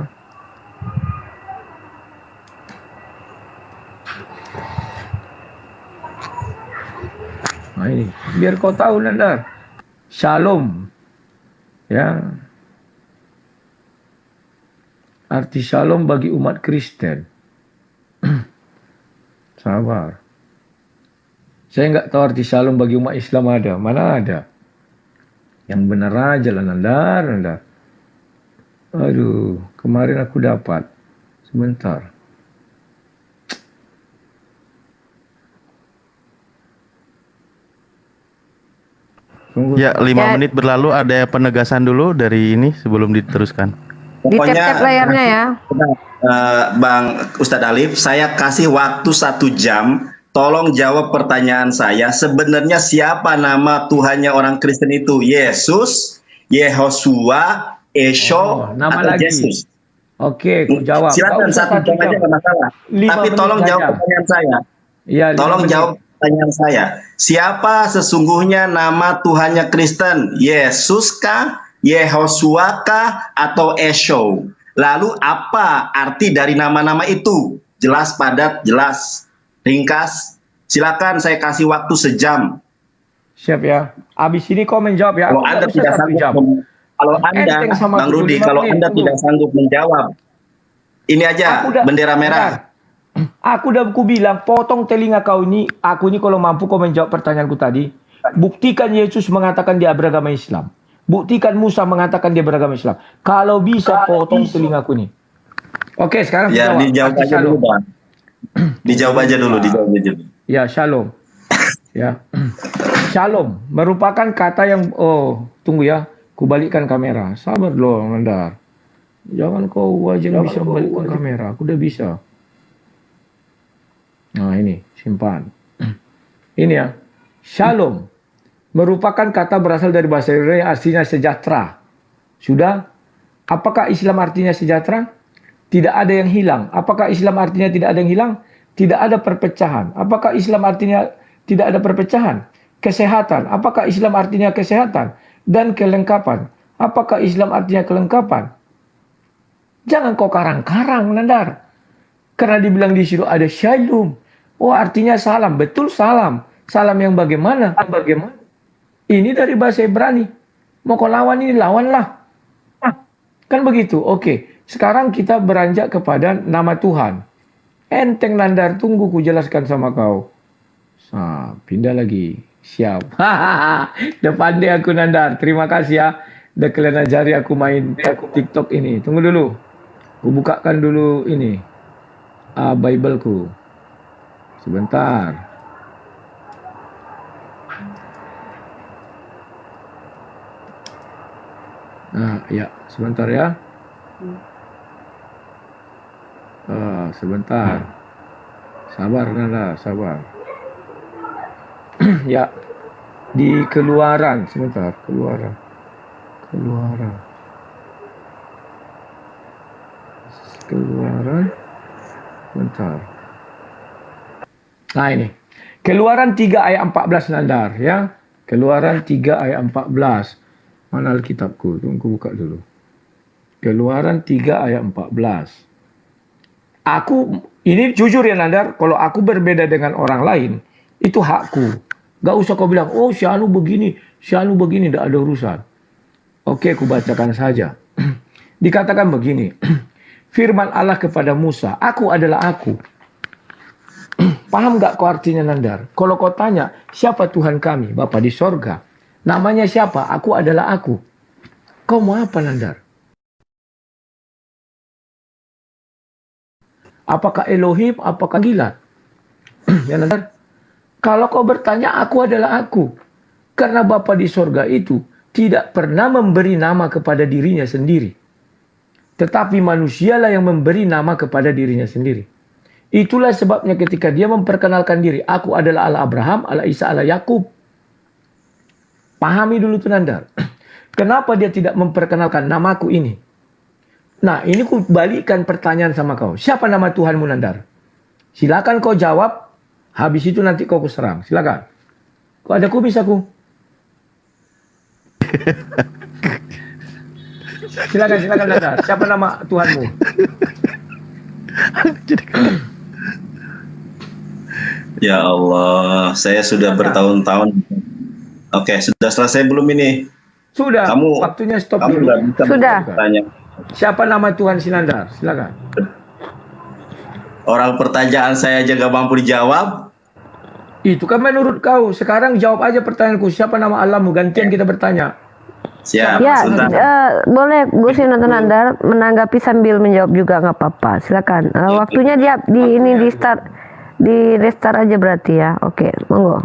Nah ini, biar kau tahu Nandar. Shalom. Ya. Arti shalom bagi umat Kristen. Sabar. Saya nggak tahu arti shalom bagi umat Islam ada. Mana ada? Yang benar aja lah Nandar. Aduh, kemarin aku dapat. Sebentar. Tunggu. Ya, 5 Ya. menit berlalu, ada penegasan dulu dari ini sebelum diteruskan. Di tap-tap layarnya ya. Bang Ustadz Alif, saya kasih waktu 1 jam. Tolong jawab pertanyaan saya. Sebenarnya siapa nama Tuhannya orang Kristen itu? Yesus, Yehosua, Esho, nama atau lagi. Yesus? Oke, ku jawab. Silakan Nggak usah 1 jam aja nggak masalah. 5 Tapi menit tolong jawab saja. pertanyaan saya. Iya, 5 Tolong menit. jawab pertanyaan saya. Siapa sesungguhnya nama Tuhannya Kristen? Yesus kah? Yehosua kah? Atau Esho? Lalu apa arti dari nama-nama itu? Jelas, padat, jelas, ringkas. Silakan, saya kasih waktu 1 jam. Siap ya. Abis ini kau menjawab ya. Kalau Aku Anda nggak usah tidak 1 sanggup, jam. kalau Anda, Enteng sama Bang aku, Rudi, 5 kalau menit, Anda tunggu. tidak sanggup menjawab, ini aja Aku udah- bendera merah. Bentar. Aku udah ku bilang, potong telinga kau ini. Aku ini kalau mampu kau menjawab pertanyaanku tadi. Buktikan Yesus mengatakan dia beragama Islam. Buktikan Musa mengatakan dia beragama Islam. Kalau bisa potong telingaku ini. Oke, sekarang Ya, jawab. dijawab Arti aja shalom. dulu, Bang. Dijawab aja dulu, dijawab aja dulu. Ya, shalom. Ya. Shalom merupakan kata yang tunggu ya, kubalikkan kamera. Sabar loh, Nandar. Jangan kau aja yang bisa membalikkan kamera. Aku udah bisa. Nah, ini simpan. Ini ya. Shalom merupakan kata berasal dari bahasa Ibrani artinya sejahtera. Sudah? Apakah Islam artinya sejahtera? Tidak ada yang hilang. Apakah Islam artinya tidak ada yang hilang? Tidak ada perpecahan. Apakah Islam artinya tidak ada perpecahan? Kesehatan. Apakah Islam artinya kesehatan? Dan kelengkapan. Apakah Islam artinya kelengkapan? Jangan kau karang-karang, Nandar. Karena dibilang di situ ada shalom. Oh, artinya salam. Betul, salam. Salam yang bagaimana? Bagaimana? Ini dari bahasa Ibrani. Mau kau lawan ini, lawanlah. Kan begitu. Oke. Sekarang kita beranjak kepada nama Tuhan. Enteng Nandar, tunggu ku jelaskan sama kau. Pindah lagi. Siap. Depan deh aku Nandar. Terima kasih ya. Udah kalian ajari aku main TikTok ini. Tunggu dulu. Ku bukakan dulu ini. Bibleku. Sebentar. Nah, ya, sebentar ya. Sebentar. Sabar Nanda, sabar. Ya. Di keluaran, sebentar, keluaran. Sebentar. Nah ini. Keluaran 3 ayat 14 Nandar ya. Keluaran 3 ayat 14. Mana Alkitabku? Tunggu buka dulu. Keluaran 3 ayat 14. Aku, ini jujur ya Nandar, kalau aku berbeda dengan orang lain, itu hakku. Gak usah kau bilang, oh si Anu begini, tidak ada urusan. Oke, aku bacakan saja. Dikatakan begini, firman Allah kepada Musa, aku adalah aku. Paham gak kau artinya Nandar? Kalau kau tanya, siapa Tuhan kami? Bapa di sorga. Namanya siapa? Aku adalah aku. Kau mau apa Nandar? Apakah Elohim? Apakah gila? Ya Nandar? Kalau kau bertanya, aku adalah aku. Karena Bapa di sorga itu tidak pernah memberi nama kepada dirinya sendiri. Tetapi manusialah yang memberi nama kepada dirinya sendiri. Itulah sebabnya ketika dia memperkenalkan diri, aku adalah Allah Abraham, Allah Isa, Allah Yakub. Pahami dulu tuh Nandar. Kenapa dia tidak memperkenalkan namaku ini? Nah, ini ku balikkan pertanyaan sama kau. Siapa nama Tuhanmu Nandar? Silakan kau jawab. Habis itu nanti kau serang. Silakan. Kau ada kumis aku. Silakan Nandar. Siapa nama Tuhanmu? Ya Allah, saya sudah bertahun-tahun. Oke, sudah selesai belum ini? Sudah. Kamu, waktunya stop kamu dulu. Sudah. Bertanya. Siapa nama Tuhan Sinandar? Silakan. Orang pertanyaan saya aja gak mampu dijawab. Itu kan menurut kau. Sekarang jawab aja pertanyaanku. Siapa nama Allahmu? Gantian kita bertanya. Siap. Ya, sebentar. boleh Gus Nandar menanggapi sambil menjawab juga nggak apa-apa. Silakan. Waktunya dia di restart aja berarti ya. Oke, monggo.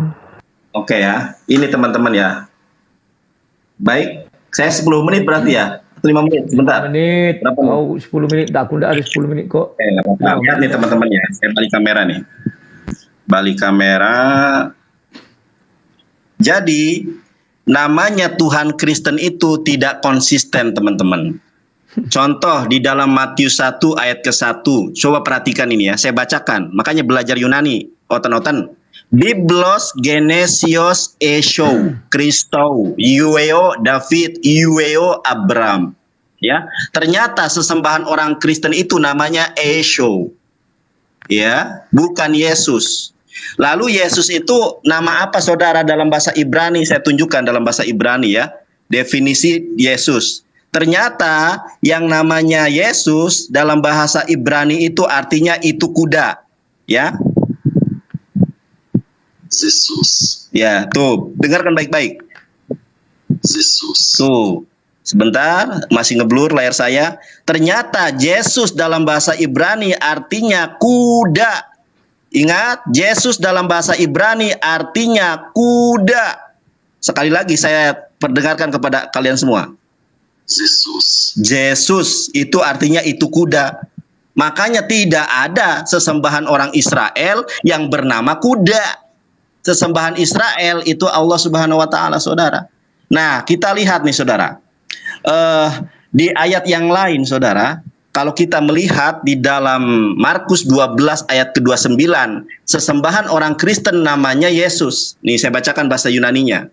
Oke ya. Ini teman-teman ya. Baik, saya 10 menit berarti ya. 5 menit, sebentar. 5 menit. Berapa? Oh, 10 menit. Aku udah ada 10 menit kok. Oke, nah, lihat nih teman-teman ya. Saya balik kamera nih. Balik kamera. Jadi, namanya Tuhan Kristen itu tidak konsisten, teman-teman. Contoh di dalam Matius 1 ayat ke-1. Coba perhatikan ini ya. Saya bacakan. Makanya belajar Yunani. Oten-oten. Biblos Genesios Esau Kristou Yueo David Yueo Abram. Ya, ternyata sesembahan orang Kristen itu namanya Esau. Ya, bukan Yesus. Lalu Yesus itu nama apa saudara dalam bahasa Ibrani? Saya tunjukkan dalam bahasa Ibrani ya. Definisi Yesus. Ternyata yang namanya Yesus dalam bahasa Ibrani itu artinya itu kuda. Ya. Yesus. Ya, tuh, dengarkan baik-baik. Yesus. Tuh, sebentar, masih ngeblur layar saya. Ternyata Yesus dalam bahasa Ibrani artinya kuda. Ingat, Yesus dalam bahasa Ibrani artinya kuda. Sekali lagi saya perdengarkan kepada kalian semua. Yesus. Yesus itu artinya itu kuda. Makanya tidak ada sesembahan orang Israel yang bernama kuda. Sesembahan Israel itu Allah Subhanahu wa taala, saudara. Nah, kita lihat nih, saudara. Di ayat yang lain, saudara, kalau kita melihat di dalam Markus 12 ayat ke-29, sesembahan orang Kristen namanya Yesus. Nih, saya bacakan bahasa Yunaninya.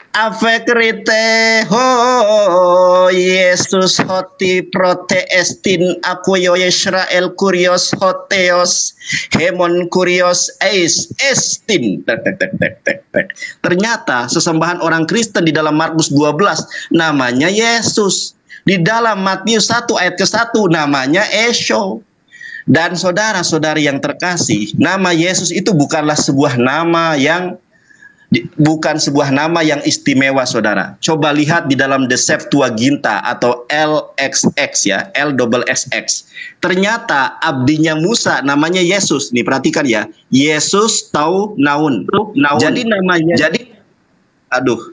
Avekrite ho Yesus hoti proteestin akuyo Israel kurios hoteos hemon kurios eis estin. Ternyata sesembahan orang Kristen di dalam Markus 12 namanya Yesus. Di dalam Matius 1 ayat ke-1 namanya Esau. Dan saudara-saudari yang terkasih, nama Yesus itu bukanlah sebuah nama yang istimewa, saudara. Coba lihat di dalam The Septuaginta atau LXX ya, LXXX. Ternyata abdinya Musa namanya Yesus. Nih perhatikan ya, Yesus tau naun. Jadi namanya,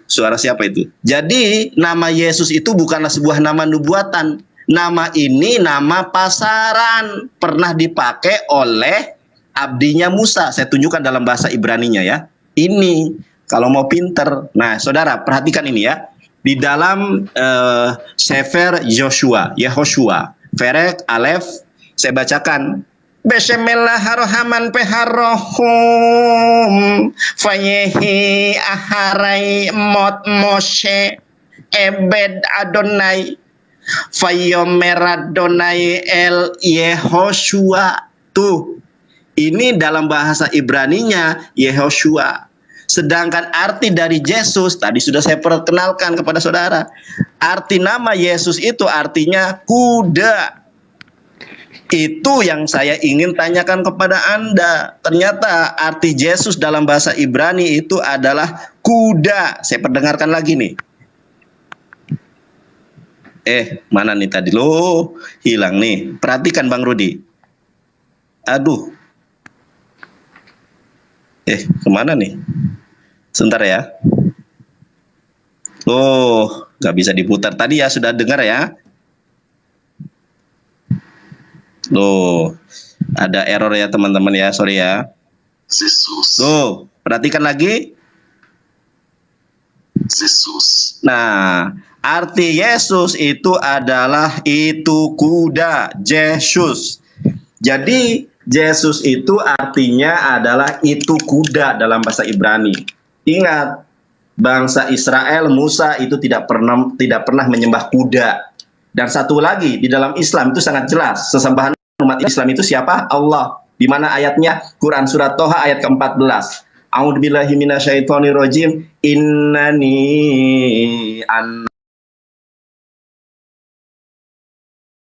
suara siapa itu? Jadi nama Yesus itu bukanlah sebuah nama nubuatan. Nama ini nama pasaran, pernah dipakai oleh abdinya Musa. Saya tunjukkan dalam bahasa Ibraninya ya. Ini kalau mau pinter. Nah, saudara perhatikan ini ya. Di dalam Sefer Yehoshua, Verek Alef, saya bacakan Bismillahirrahmanirrahim. Fayehi aharai mot Moshe ebed Adonai. Fayomeradonai el Yehoshua. Tuh, ini dalam bahasa Ibraninya Yehoshua. Sedangkan arti dari Yesus tadi sudah saya perkenalkan kepada saudara. Arti nama Yesus itu artinya kuda. Itu yang saya ingin tanyakan kepada Anda. Ternyata arti Yesus dalam bahasa Ibrani itu adalah kuda. Saya perdengarkan lagi nih. Mana nih tadi? Loh, hilang nih. Perhatikan Bang Rudi. Aduh. Kemana nih? Sebentar ya. Loh, nggak bisa diputar. Tadi ya sudah dengar ya. Loh, ada error ya teman-teman ya, sorry ya. Yesus. Loh, perhatikan lagi. Yesus. Nah, arti Yesus itu adalah itu kuda, Yesus. Jadi Yesus itu artinya adalah itu kuda dalam bahasa Ibrani. Ingat, bangsa Israel, Musa itu tidak pernah menyembah kuda. Dan satu lagi, di dalam Islam itu sangat jelas, sesembahan umat Islam itu siapa? Allah. Di mana ayatnya? Quran surat Toha ayat ke-14. A'udzubillahi minasyaitonirrajim. Innani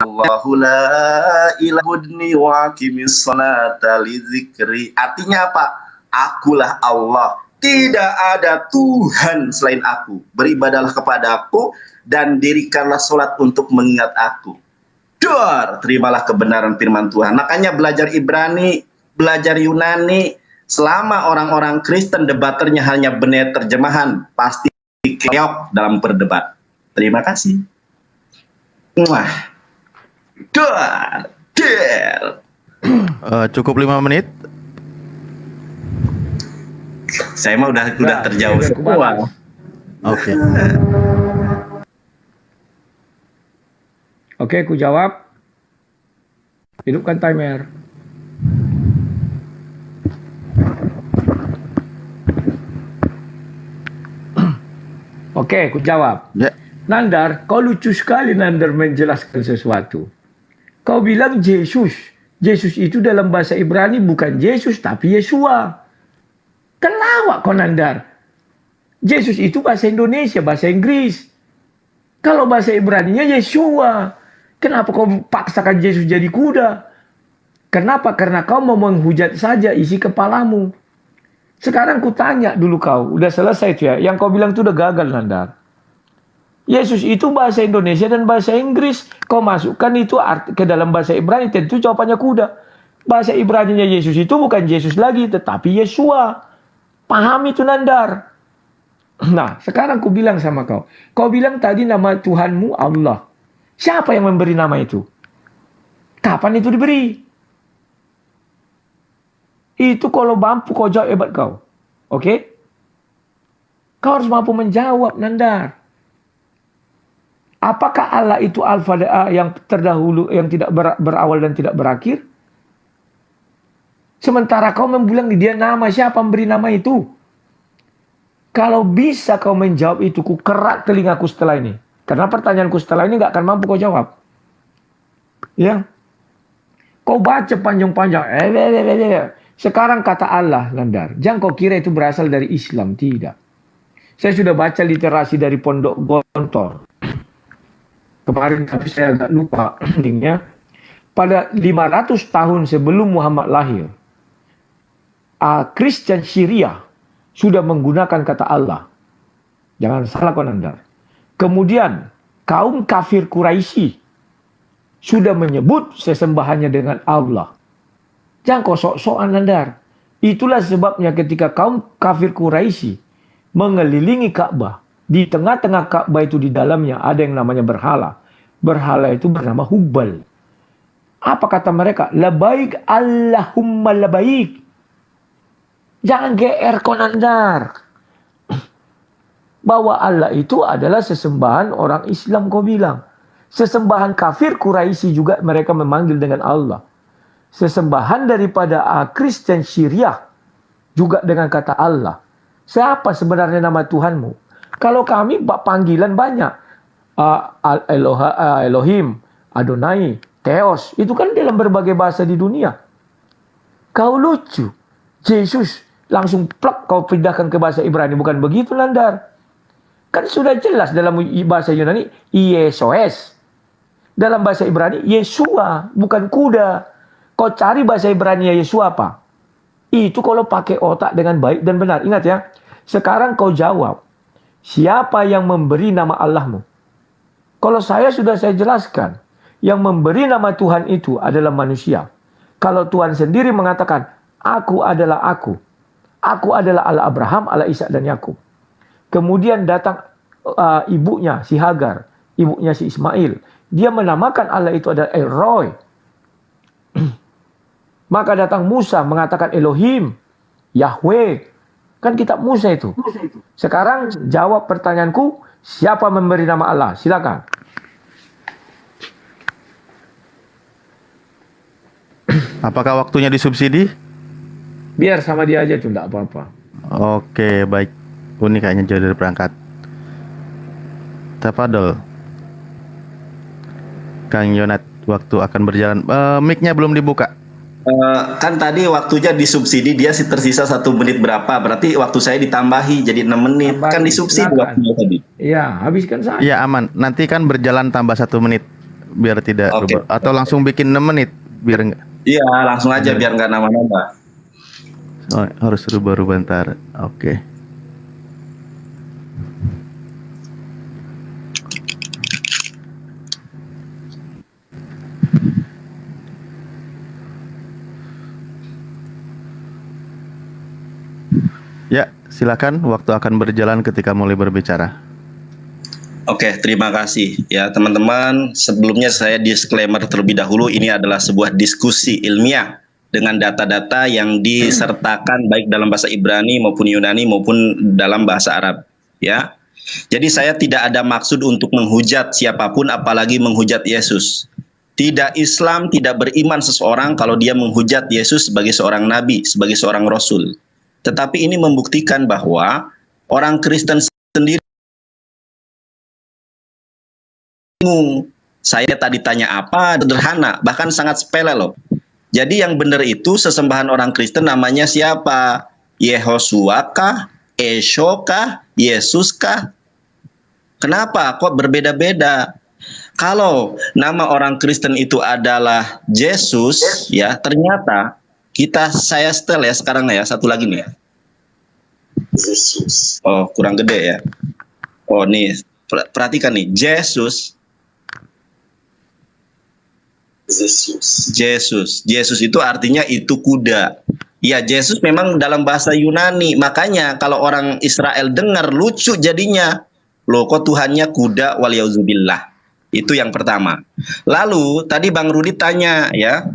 Allahu la ilaha illallah wa aqimis sholata li dzikri. Artinya apa? Akulah Allah. Tidak ada Tuhan selain aku. Beribadahlah kepadaku dan dirikanlah sholat untuk mengingat aku. Dor, terimalah kebenaran firman Tuhan. Makanya belajar Ibrani, belajar Yunani, selama orang-orang Kristen debaternya hanya benar terjemahan, pasti keok dalam berdebat. Terima kasih. Wah. Dor, der. Cukup 5 menit. Saya mah udah terjauh semua. Oke. Oke, ku jawab. Hidupkan timer. Oke, ku jawab. Ya. Nandar, kau lucu sekali Nandar menjelaskan sesuatu. Kau bilang Yesus. Yesus itu dalam bahasa Ibrani bukan Yesus tapi Yesua. Kelawak kau Nandar. Yesus itu bahasa Indonesia, bahasa Inggris. Kalau bahasa Ibraninya Yesua. Kenapa kau paksakan Yesus jadi kuda? Kenapa? Karena kau mau menghujat saja isi kepalamu. Sekarang ku tanya dulu kau. Udah selesai tuh ya. Yang kau bilang itu udah gagal Nandar. Yesus itu bahasa Indonesia dan bahasa Inggris. Kau masukkan itu ke dalam bahasa Ibrani. Tentu jawabannya kuda. Bahasa Ibraninya Yesus itu bukan Yesus lagi. Tetapi Yesua. Paham itu Nandar. Nah, sekarang ku bilang sama kau. Kau bilang tadi nama Tuhanmu Allah. Siapa yang memberi nama itu? Kapan itu diberi? Itu kalau mampu kau jawab hebat kau. Oke? Kau harus mampu menjawab Nandar. Apakah Allah itu Alfa yang terdahulu, yang tidak berawal dan tidak berakhir? Sementara kau bilang dia nama, siapa memberi nama itu? Kalau bisa kau menjawab itu, ku kerat telingaku setelah ini. Karena pertanyaanku setelah ini gak akan mampu kau jawab. Ya. Kau baca panjang-panjang. Sekarang kata Allah, Nandar. Jangan kau kira itu berasal dari Islam. Tidak. Saya sudah baca literasi dari Pondok Gontor. Kemarin tapi saya agak lupa endingnya. Pada 500 tahun sebelum Muhammad lahir. Kristen Syria sudah menggunakan kata Allah. Jangan salah kau Nandar. Kemudian kaum kafir Quraisy sudah menyebut sesembahannya dengan Allah. Jangan kau sok-sokan Nandar. Itulah sebabnya ketika kaum kafir Quraisy mengelilingi Ka'bah, di tengah-tengah Ka'bah itu di dalamnya ada yang namanya berhala. Berhala itu bernama Hubal. Apa kata mereka? Labaik Allahumma labaik. Jangan GR kau Nandar. Bahwa Allah itu adalah sesembahan orang Islam kau bilang. Sesembahan kafir Quraisy juga mereka memanggil dengan Allah. sesembahan daripada Kristen Syriah juga dengan kata Allah. Siapa sebenarnya nama Tuhanmu? Kalau kami panggilan banyak. Elohim, Adonai, Theos. Itu kan dalam berbagai bahasa di dunia. Kau lucu. Yesus langsung plak kau pindahkan ke bahasa Ibrani. Bukan begitu, Nandar. Kan sudah jelas dalam bahasa Yunani, Yesus. Dalam bahasa Ibrani, Yeshua, bukan kuda. Kau cari bahasa Ibrani Yeshua apa? Itu kalau pakai otak dengan baik dan benar. Ingat ya, sekarang kau jawab. Siapa yang memberi nama Allahmu? Kalau saya jelaskan. Yang memberi nama Tuhan itu adalah manusia. Kalau Tuhan sendiri mengatakan, aku adalah aku. Aku adalah Allah Abraham, Allah Ishak dan Yakub. Kemudian datang ibunya si Hagar, ibunya si Ismail. Dia menamakan Allah itu adalah El Roy. Maka datang Musa mengatakan Elohim, Yahweh. Kan kitab Musa itu. Sekarang jawab pertanyaanku, siapa memberi nama Allah? Silakan. Apakah waktunya disubsidi? Biar sama dia aja tuh, enggak apa-apa. Oke, baik. Ini kayaknya jauh dari perangkat. Tafadol. Kang Yonat, waktu akan berjalan. Mic-nya belum dibuka. Kan tadi waktunya disubsidi, dia tersisa 1 menit berapa? Berarti waktu saya ditambahi jadi 6 menit. Kan disubsidi waktunya tadi. Iya, habiskan saja. Iya, aman. Nanti kan berjalan tambah 1 menit biar tidak rubah. Atau langsung bikin 6 menit biar enggak. Iya, langsung aja biar nggak nambah-nambah. Oh, harus rubah-rubah ntar. Oke. Ya, silakan. Waktu akan berjalan ketika mulai berbicara. Oke, terima kasih ya teman-teman. Sebelumnya saya disclaimer terlebih dahulu, ini adalah sebuah diskusi ilmiah dengan data-data yang disertakan baik dalam bahasa Ibrani maupun Yunani maupun dalam bahasa Arab ya. Jadi saya tidak ada maksud untuk menghujat siapapun, apalagi menghujat Yesus. Tidak Islam, tidak beriman seseorang kalau dia menghujat Yesus sebagai seorang nabi, sebagai seorang rasul. Tetapi ini membuktikan bahwa orang Kristen sendiri bingung. Saya tadi tanya apa, sederhana, bahkan sangat sepele loh. Jadi yang benar itu sesembahan orang Kristen namanya siapa? Yehosua kah? Esho kah? Yesus kah? Kenapa kok berbeda-beda? Kalau nama orang Kristen itu adalah Yesus, ya ternyata saya setel ya sekarang ya, satu lagi nih. Yesus. Oh, kurang gede ya. Oh, nih, perhatikan nih, Yesus. Yesus itu artinya itu kuda. Ya, Yesus memang dalam bahasa Yunani. Makanya kalau orang Israel dengar lucu jadinya. Loh, kok Tuhannya kuda, waliyauzubillah. Itu yang pertama. Lalu tadi Bang Rudi tanya ya.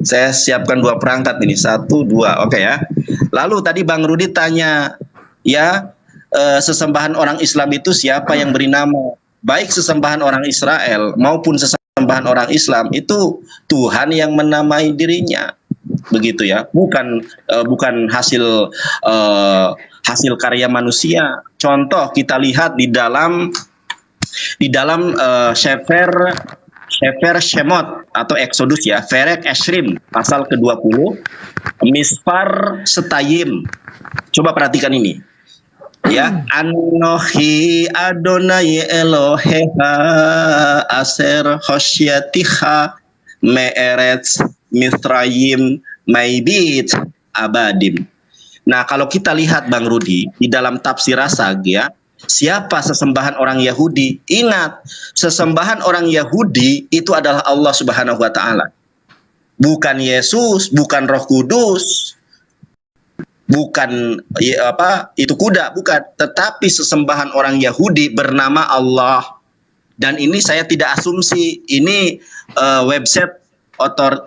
Saya siapkan 2 perangkat ini, 1, 2, oke ya. Lalu tadi Bang Rudi tanya ya, sesembahan orang Islam itu siapa yang beri nama? Baik sesembahan orang Israel maupun sesembahan orang Islam itu Tuhan yang menamai dirinya, begitu ya. Bukan hasil karya manusia. Contoh kita lihat di dalam Sefer Shemot atau Exodus ya, Perek Eshrim pasal ke-20, Misfar Setayim. Coba perhatikan ini. Ya, Anohi Adonai Eloheha Aser Hosyatiha Me'eretz Mithrayim Maibit Abadim. Nah, kalau kita lihat Bang Rudi di dalam tafsir Rasag ya, siapa sesembahan orang Yahudi? Ingat, sesembahan orang Yahudi itu adalah Allah Subhanahu wa taala. Bukan Yesus, bukan Roh Kudus, bukan itu kuda, bukan, tetapi sesembahan orang Yahudi bernama Allah. Dan ini saya tidak asumsi, ini website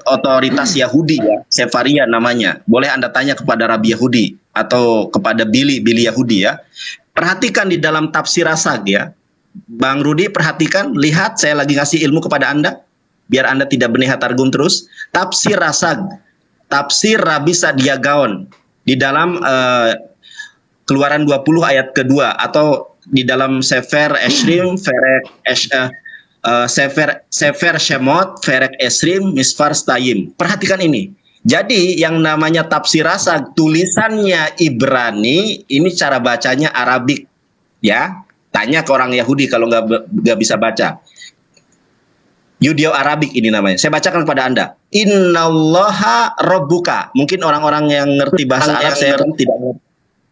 otoritas Yahudi ya, Sefaria namanya. Boleh Anda tanya kepada Rabi Yahudi atau kepada Billy Yahudi ya. Perhatikan di dalam tafsir Rasag ya. Bang Rudi perhatikan, lihat saya lagi ngasih ilmu kepada Anda. biar Anda tidak benehat targum terus. Tafsir Rasag, tafsir Rabi Sadia Gaon di dalam Keluaran 20 ayat kedua, atau di dalam Sefer Esrim, Sefer Shemot, Ferek Esrim, Misfar Stayim. Perhatikan ini. Jadi yang namanya tafsir Rasag, tulisannya Ibrani, ini cara bacanya Arabik. Ya, tanya ke orang Yahudi kalau nggak bisa baca. Yudeo Arabik ini namanya. Saya bacakan kepada Anda. Innallaha rabbuka. Mungkin orang-orang yang ngerti bahasa Arab saya tidak ngerti.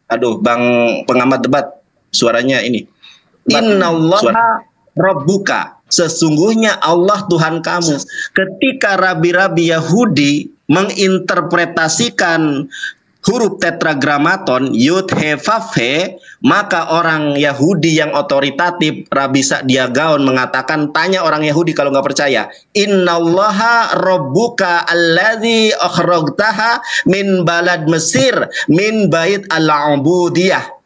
Aduh, Bang pengamat debat, suaranya ini. Innallaha rabbuka. Sesungguhnya Allah Tuhan kamu. Ketika rabi-rabi Yahudi menginterpretasikan huruf tetragramaton Yud He Vav He, maka orang Yahudi yang otoritatif Rabi Sadia Gaon mengatakan, tanya orang Yahudi kalau nggak percaya, Innallaha rabbuka alladzi akhrajtaha min balad Mesir min bait al-ubudiyah.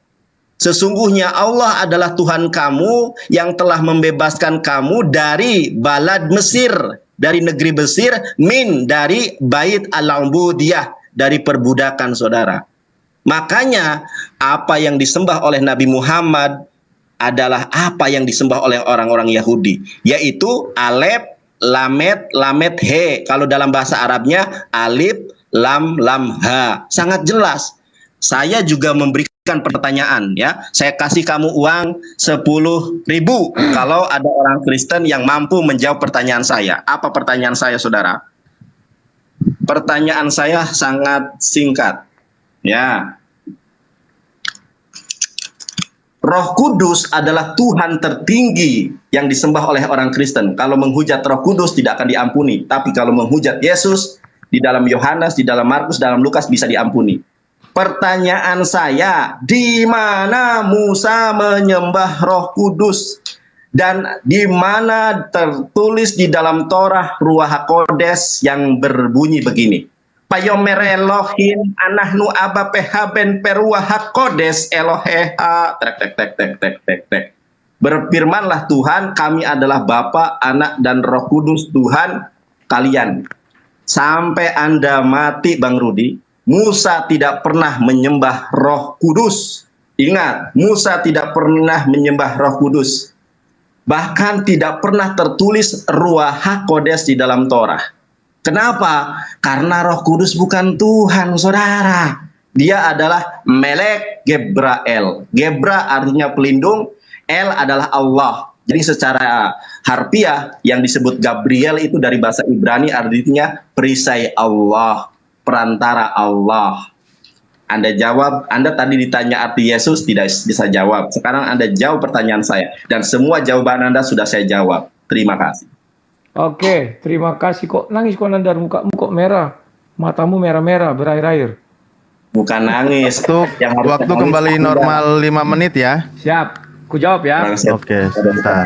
Sesungguhnya Allah adalah Tuhan kamu yang telah membebaskan kamu dari balad Mesir, dari negeri Mesir, min dari bait al-ubudiyah, dari perbudakan, saudara. Makanya apa yang disembah oleh Nabi Muhammad adalah apa yang disembah oleh orang-orang Yahudi, yaitu Alef, Lamet, Lamet, He. Kalau dalam bahasa Arabnya Alif, Lam, Lam, Ha. Sangat jelas. Saya juga memberikan pertanyaan, ya. Saya kasih kamu uang 10.000 kalau ada orang Kristen yang mampu menjawab pertanyaan saya. Apa pertanyaan saya, saudara? Pertanyaan saya sangat singkat. Ya. Roh Kudus adalah Tuhan tertinggi yang disembah oleh orang Kristen. Kalau menghujat Roh Kudus tidak akan diampuni. Tapi kalau menghujat Yesus di dalam Yohanes, di dalam Markus, dalam Lukas bisa diampuni. Pertanyaan saya, di mana Musa menyembah Roh Kudus? Dan di mana tertulis di dalam Torah Ruach HaKodes yang berbunyi begini, Payomer Elohim anahnu aba pehaben peruah HaKodes Eloheha, tek. Berfirmanlah Tuhan, kami adalah Bapa, Anak, dan Roh Kudus Tuhan kalian. Sampai Anda mati, Bang Rudi, Musa tidak pernah menyembah Roh Kudus. Ingat, Musa tidak pernah menyembah Roh Kudus. Bahkan tidak pernah tertulis Ruach HaKodes di dalam Torah. Kenapa? Karena Roh Kudus bukan Tuhan, saudara. Dia adalah Melek Gebrael. Gebra artinya pelindung, El adalah Allah. Jadi secara harfiah yang disebut Gabriel itu dari bahasa Ibrani artinya perisai Allah, perantara Allah. Anda jawab, Anda tadi ditanya arti Yesus tidak bisa jawab. Sekarang Anda jawab pertanyaan saya. Dan semua jawaban Anda sudah saya jawab. Terima kasih. Oke, terima kasih. Kok nangis kok Nandar? Mukamu kok merah? Matamu merah-merah, berair-air. Bukan nangis. Waktu kembali normal 5 menit ya. Siap, ku jawab ya. Oke, sebentar.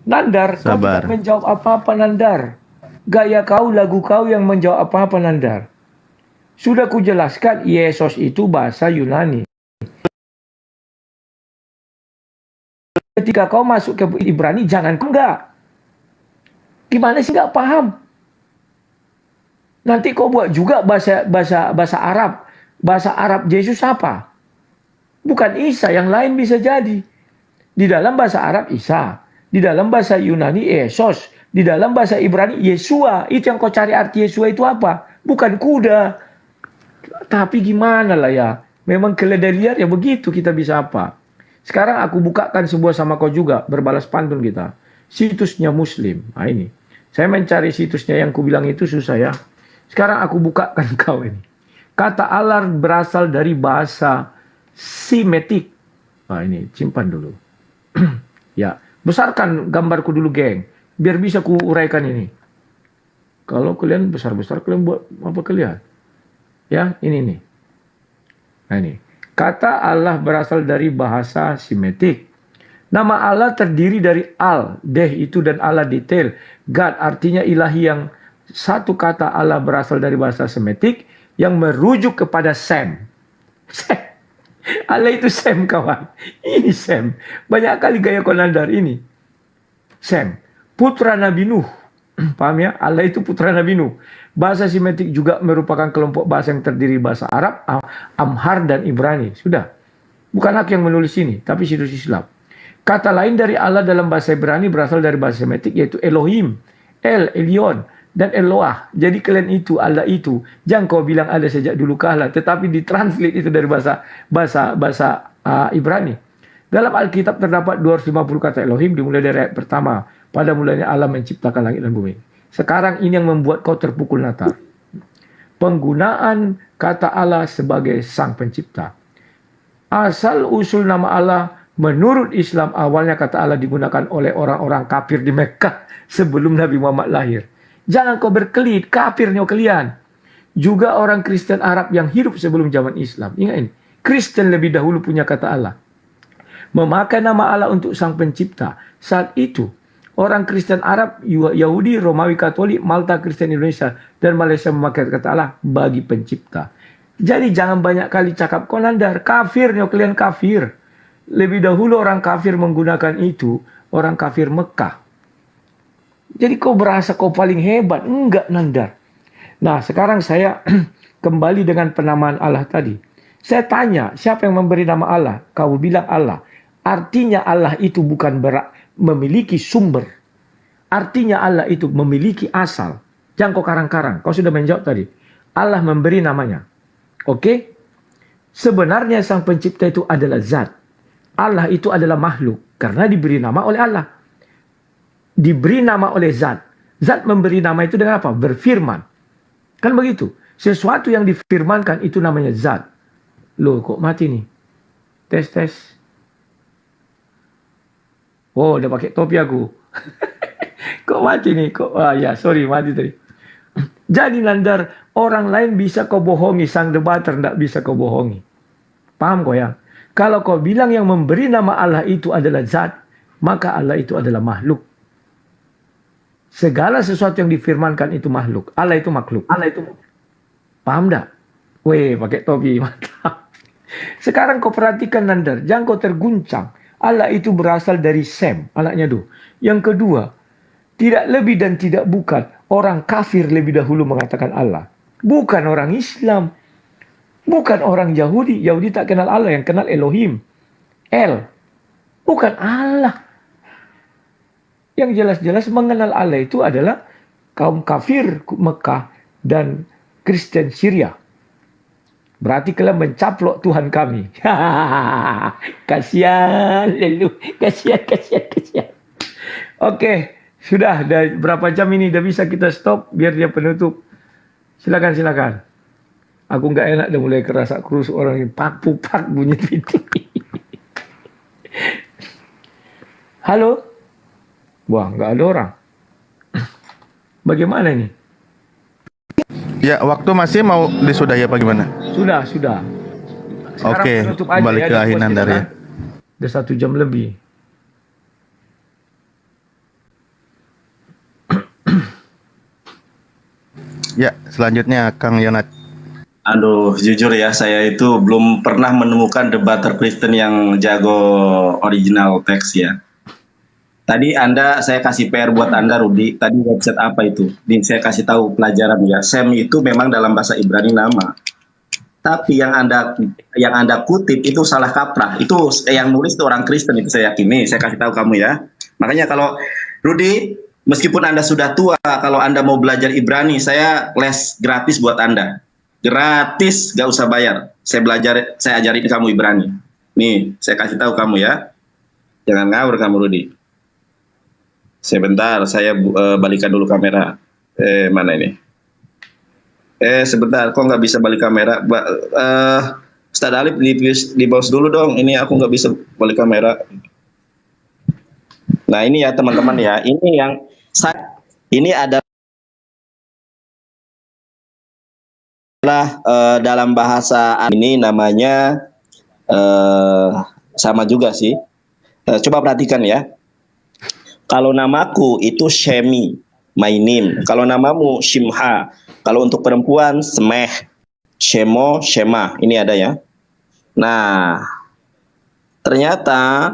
Nandar, kau Sabar. tidak menjawab apa-apa, Nandar. Gaya kau, lagu kau yang menjawab apa-apa, Nandar. Sudah kujelaskan, Yesus itu bahasa Yunani. Ketika kau masuk ke Ibrani, jangan enggak. Gimana sih nggak paham? Nanti kau buat juga bahasa Arab. Bahasa Arab Yesus apa? Bukan Isa, yang lain bisa jadi. Di dalam bahasa Arab Isa, di dalam bahasa Yunani Yesus, di dalam bahasa Ibrani Yesua. Itu yang kau cari arti Yesua itu apa? Bukan kuda. Tapi gimana lah ya, memang keledai liar ya begitu, kita bisa apa. Sekarang aku bukakan sebuah sama kau juga, berbalas pantun kita. Situsnya Muslim. Nah ini, saya mencari situsnya yang kubilang itu susah ya. Sekarang aku bukakan kau ini. Kata Allah berasal dari bahasa Semitik. Nah ini, simpan dulu. Ya, besarkan gambarku dulu geng, biar bisa ku uraikan ini. Kalau kalian besar-besar, kalian buat apa kalian? Ya, ini nih. Nah ini. Kata Allah berasal dari bahasa Semitik. Nama Allah terdiri dari Al, Deh itu dan Allah detail. God artinya ilahi, yang satu kata Allah berasal dari bahasa Semitik yang merujuk kepada Sem. Sem. Allah itu Sem, kawan. Ini Sem. Banyak kali gaya konandar ini. Sem. Putra Nabi Nuh. Paham ya? Allah itu putra Nabi Nuh. Bahasa Semitik juga merupakan kelompok bahasa yang terdiri bahasa Arab, Amhar, dan Ibrani. Sudah. Bukan aku yang menulis ini, tapi situs Islam. Kata lain dari Allah dalam bahasa Ibrani berasal dari bahasa Semitik, yaitu Elohim, El, Elyon, dan Eloah. Jadi kalian itu, Allah itu. Jangan kau bilang ada sejak dulu kala, tetapi ditranslate itu dari bahasa Ibrani. Dalam Alkitab terdapat 250 kata Elohim dimulai dari ayat pertama. Pada mulanya Allah menciptakan langit dan bumi. Sekarang ini yang membuat kau terpukul natar. Penggunaan kata Allah sebagai sang pencipta. Asal usul nama Allah menurut Islam awalnya kata Allah digunakan oleh orang-orang kafir di Mekah sebelum Nabi Muhammad lahir. Jangan kau berkelit, kafirnya kalian. Juga orang Kristen Arab yang hidup sebelum zaman Islam. Ingat ini, Kristen lebih dahulu punya kata Allah. Memakai nama Allah untuk sang pencipta. Saat itu, orang Kristen Arab, Yahudi, Romawi Katolik, Malta, Kristen Indonesia, dan Malaysia memakai kata Allah bagi pencipta. Jadi jangan banyak kali cakap kau nandar. Kafirnya kalian kafir. Lebih dahulu orang kafir menggunakan itu, orang kafir Mekah. Jadi kau berasa kau paling hebat. Enggak nandar. Nah sekarang saya kembali dengan penamaan Allah tadi. Saya tanya, siapa yang memberi nama Allah? Kau bilang Allah. Artinya Allah itu bukan memiliki sumber. Artinya Allah itu memiliki asal. Jangan kau karang-karang. Kau sudah menjawab tadi. Allah memberi namanya. Oke? Sebenarnya sang pencipta itu adalah zat. Allah itu adalah makhluk. Karena diberi nama oleh Allah. Diberi nama oleh zat. Zat memberi nama itu dengan apa? Berfirman. Kan begitu. Sesuatu yang difirmankan itu namanya zat. Loh kok mati nih? Tes. Oh, udah pakai topi aku. Kok mati nih? Sorry, mati tadi. Jadi nandar, orang lain bisa kau bohongi, sang debater tidak bisa kau bohongi. Paham kau ya? Kalau kau bilang yang memberi nama Allah itu adalah zat, maka Allah itu adalah makhluk. Segala sesuatu yang difirmankan itu makhluk. Allah itu makhluk. Paham tak? Weh, pakai topi, mantap. Sekarang kau perhatikan nandar, jangan kau terguncang. Allah itu berasal dari Sem, anaknya Duh. Yang kedua, tidak lebih dan tidak bukan. Orang kafir lebih dahulu mengatakan Allah. Bukan orang Islam. Bukan orang Yahudi. Yahudi tak kenal Allah, yang kenal Elohim. El. Bukan Allah. Yang jelas-jelas mengenal Allah itu adalah kaum kafir Mekah dan Kristen Syria. Berarti kalian mencaplok Tuhan kami. Kasihan lelu. Kasihan. Oke, sudah berapa jam ini? Dah bisa kita stop biar dia penutup. Silakan. Aku nggak enak dah mulai kerasa kurus orang ini. Pak bunyi titik. Halo? Wah, nggak ada orang. Bagaimana ini? Ya, waktu masih mau disudahi apa gimana? Sudah. Oke, penutup aja balik ke Ahi Nandar ya. Udah 1 jam lebih. Ya, selanjutnya Kang Yonat. Aduh, jujur ya, saya itu belum pernah menemukan debater Kristen yang jago original teks ya. Tadi saya kasih PR buat Anda, Rudi. Tadi website apa itu? Saya kasih tahu pelajaran ya. Sem itu memang dalam bahasa Ibrani nama. Tapi yang Anda kutip itu salah kaprah. Itu yang nulis itu orang Kristen, itu saya yakin. Nih, saya kasih tahu kamu ya. Makanya kalau Rudi, meskipun Anda sudah tua, kalau Anda mau belajar Ibrani, saya les gratis buat Anda. Gratis, gak usah bayar. Saya ajarin kamu Ibrani. Nih, saya kasih tahu kamu ya. Jangan ngawur kamu, Rudi. Sebentar, saya balikan dulu kamera. Mana ini? Sebentar, kok nggak bisa balik kamera? Ustaz Alif di pause dulu dong. Ini aku nggak bisa balik kamera. Nah ini ya teman-teman ya. Ini adalah dalam bahasa ini namanya sama juga sih. Coba perhatikan ya. Kalau namaku itu Shemi, my name. Kalau namamu Shimha. Kalau untuk perempuan Semeh, Shemo, Shema. Ini ada ya. Nah, ternyata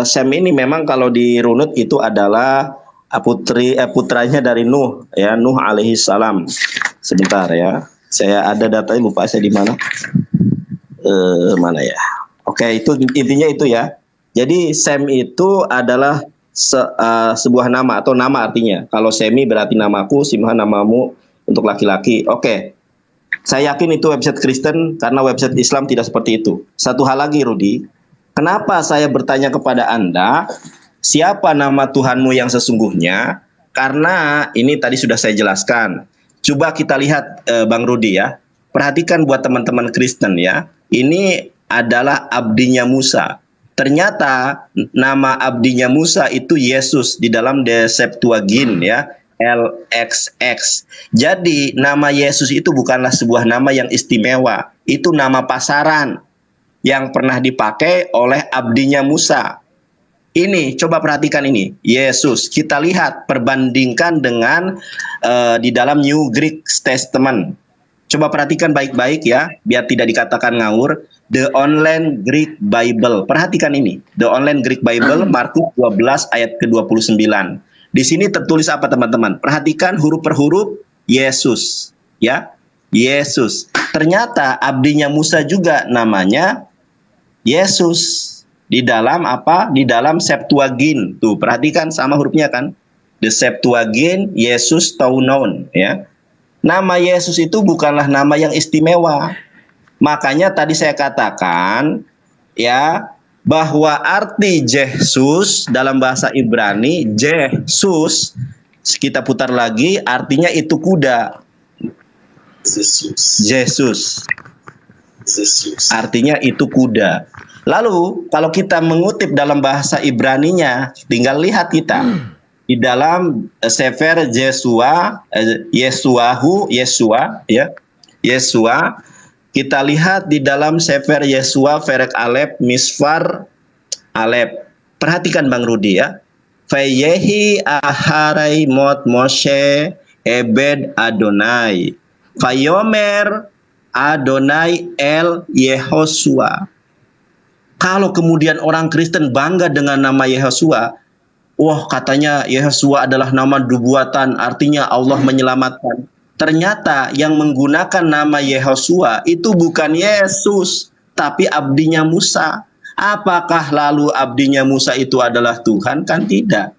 Sem ini memang kalau dirunut itu adalah putranya dari Nuh, ya, Nuh alaihi salam. Sebentar ya, saya ada datanya, lupa saya di mana. Mana ya? Oke, itu intinya itu ya. Jadi Sem itu adalah sebuah nama atau nama artinya. Kalau Semi berarti namaku, Simha namamu untuk laki-laki. Oke. Saya yakin itu website Kristen karena website Islam tidak seperti itu. Satu hal lagi, Rudi. Kenapa saya bertanya kepada Anda, siapa nama Tuhanmu yang sesungguhnya? Karena ini tadi sudah saya jelaskan. Coba kita lihat Bang Rudi ya. Perhatikan buat teman-teman Kristen ya. Ini adalah abdinya Musa. Ternyata nama abdinya Musa itu Yesus di dalam The Septuagint ya. LXX. Jadi nama Yesus itu bukanlah sebuah nama yang istimewa. Itu nama pasaran yang pernah dipakai oleh abdinya Musa. Ini, coba perhatikan ini. Yesus, kita lihat, perbandingkan dengan di dalam New Greek Testament. Coba perhatikan baik-baik ya, biar tidak dikatakan ngawur. The Online Greek Bible. Perhatikan ini. The Online Greek Bible, Markus 12 ayat ke-29. Di sini tertulis apa teman-teman? Perhatikan huruf per huruf, Yesus. Ya, Yesus. Ternyata abdinya Musa juga namanya Yesus. Di dalam apa? Di dalam Septuagint. Tuh, perhatikan sama hurufnya kan? The Septuagint, Yesus Taunon. Ya. Nama Yesus itu bukanlah nama yang istimewa. Makanya tadi saya katakan ya bahwa arti Yesus dalam bahasa Ibrani, Yesus, kita putar lagi, artinya itu kuda. Yesus. Artinya itu kuda. Lalu kalau kita mengutip dalam bahasa Ibraninya, tinggal lihat kita di dalam Sefer Yesua ya. Yesua, kita lihat di dalam Sefer Yesua Ferek Alep Misfar Alep. Perhatikan Bang Rudi ya. Fayehi aharai mot Moshe ebed Adonai. Fayomer Adonai el Yehosua. Kalau kemudian orang Kristen bangga dengan nama Yehosua, wah katanya Yehosua adalah nama nubuatan, artinya Allah menyelamatkan. Ternyata yang menggunakan nama Yehosua itu bukan Yesus, tapi abdinya Musa. Apakah lalu abdinya Musa itu adalah Tuhan? Kan tidak.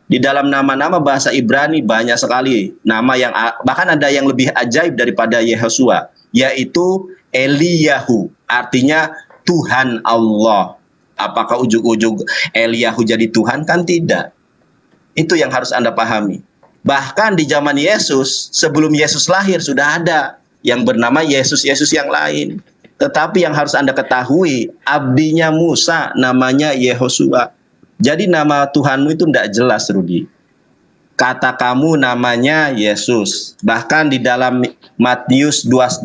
Di dalam nama-nama bahasa Ibrani banyak sekali nama yang bahkan ada yang lebih ajaib daripada Yehosua, yaitu Eliyahu, artinya Tuhan Allah. Apakah ujung-ujung Eliyahu jadi Tuhan? Kan tidak. Itu yang harus Anda pahami. Bahkan di zaman Yesus, sebelum Yesus lahir sudah ada yang bernama Yesus-Yesus yang lain. Tetapi yang harus Anda ketahui, abdinya Musa namanya Yehosua. Jadi nama Tuhanmu itu tidak jelas, Rudi. Kata kamu namanya Yesus. Bahkan di dalam Matius 1,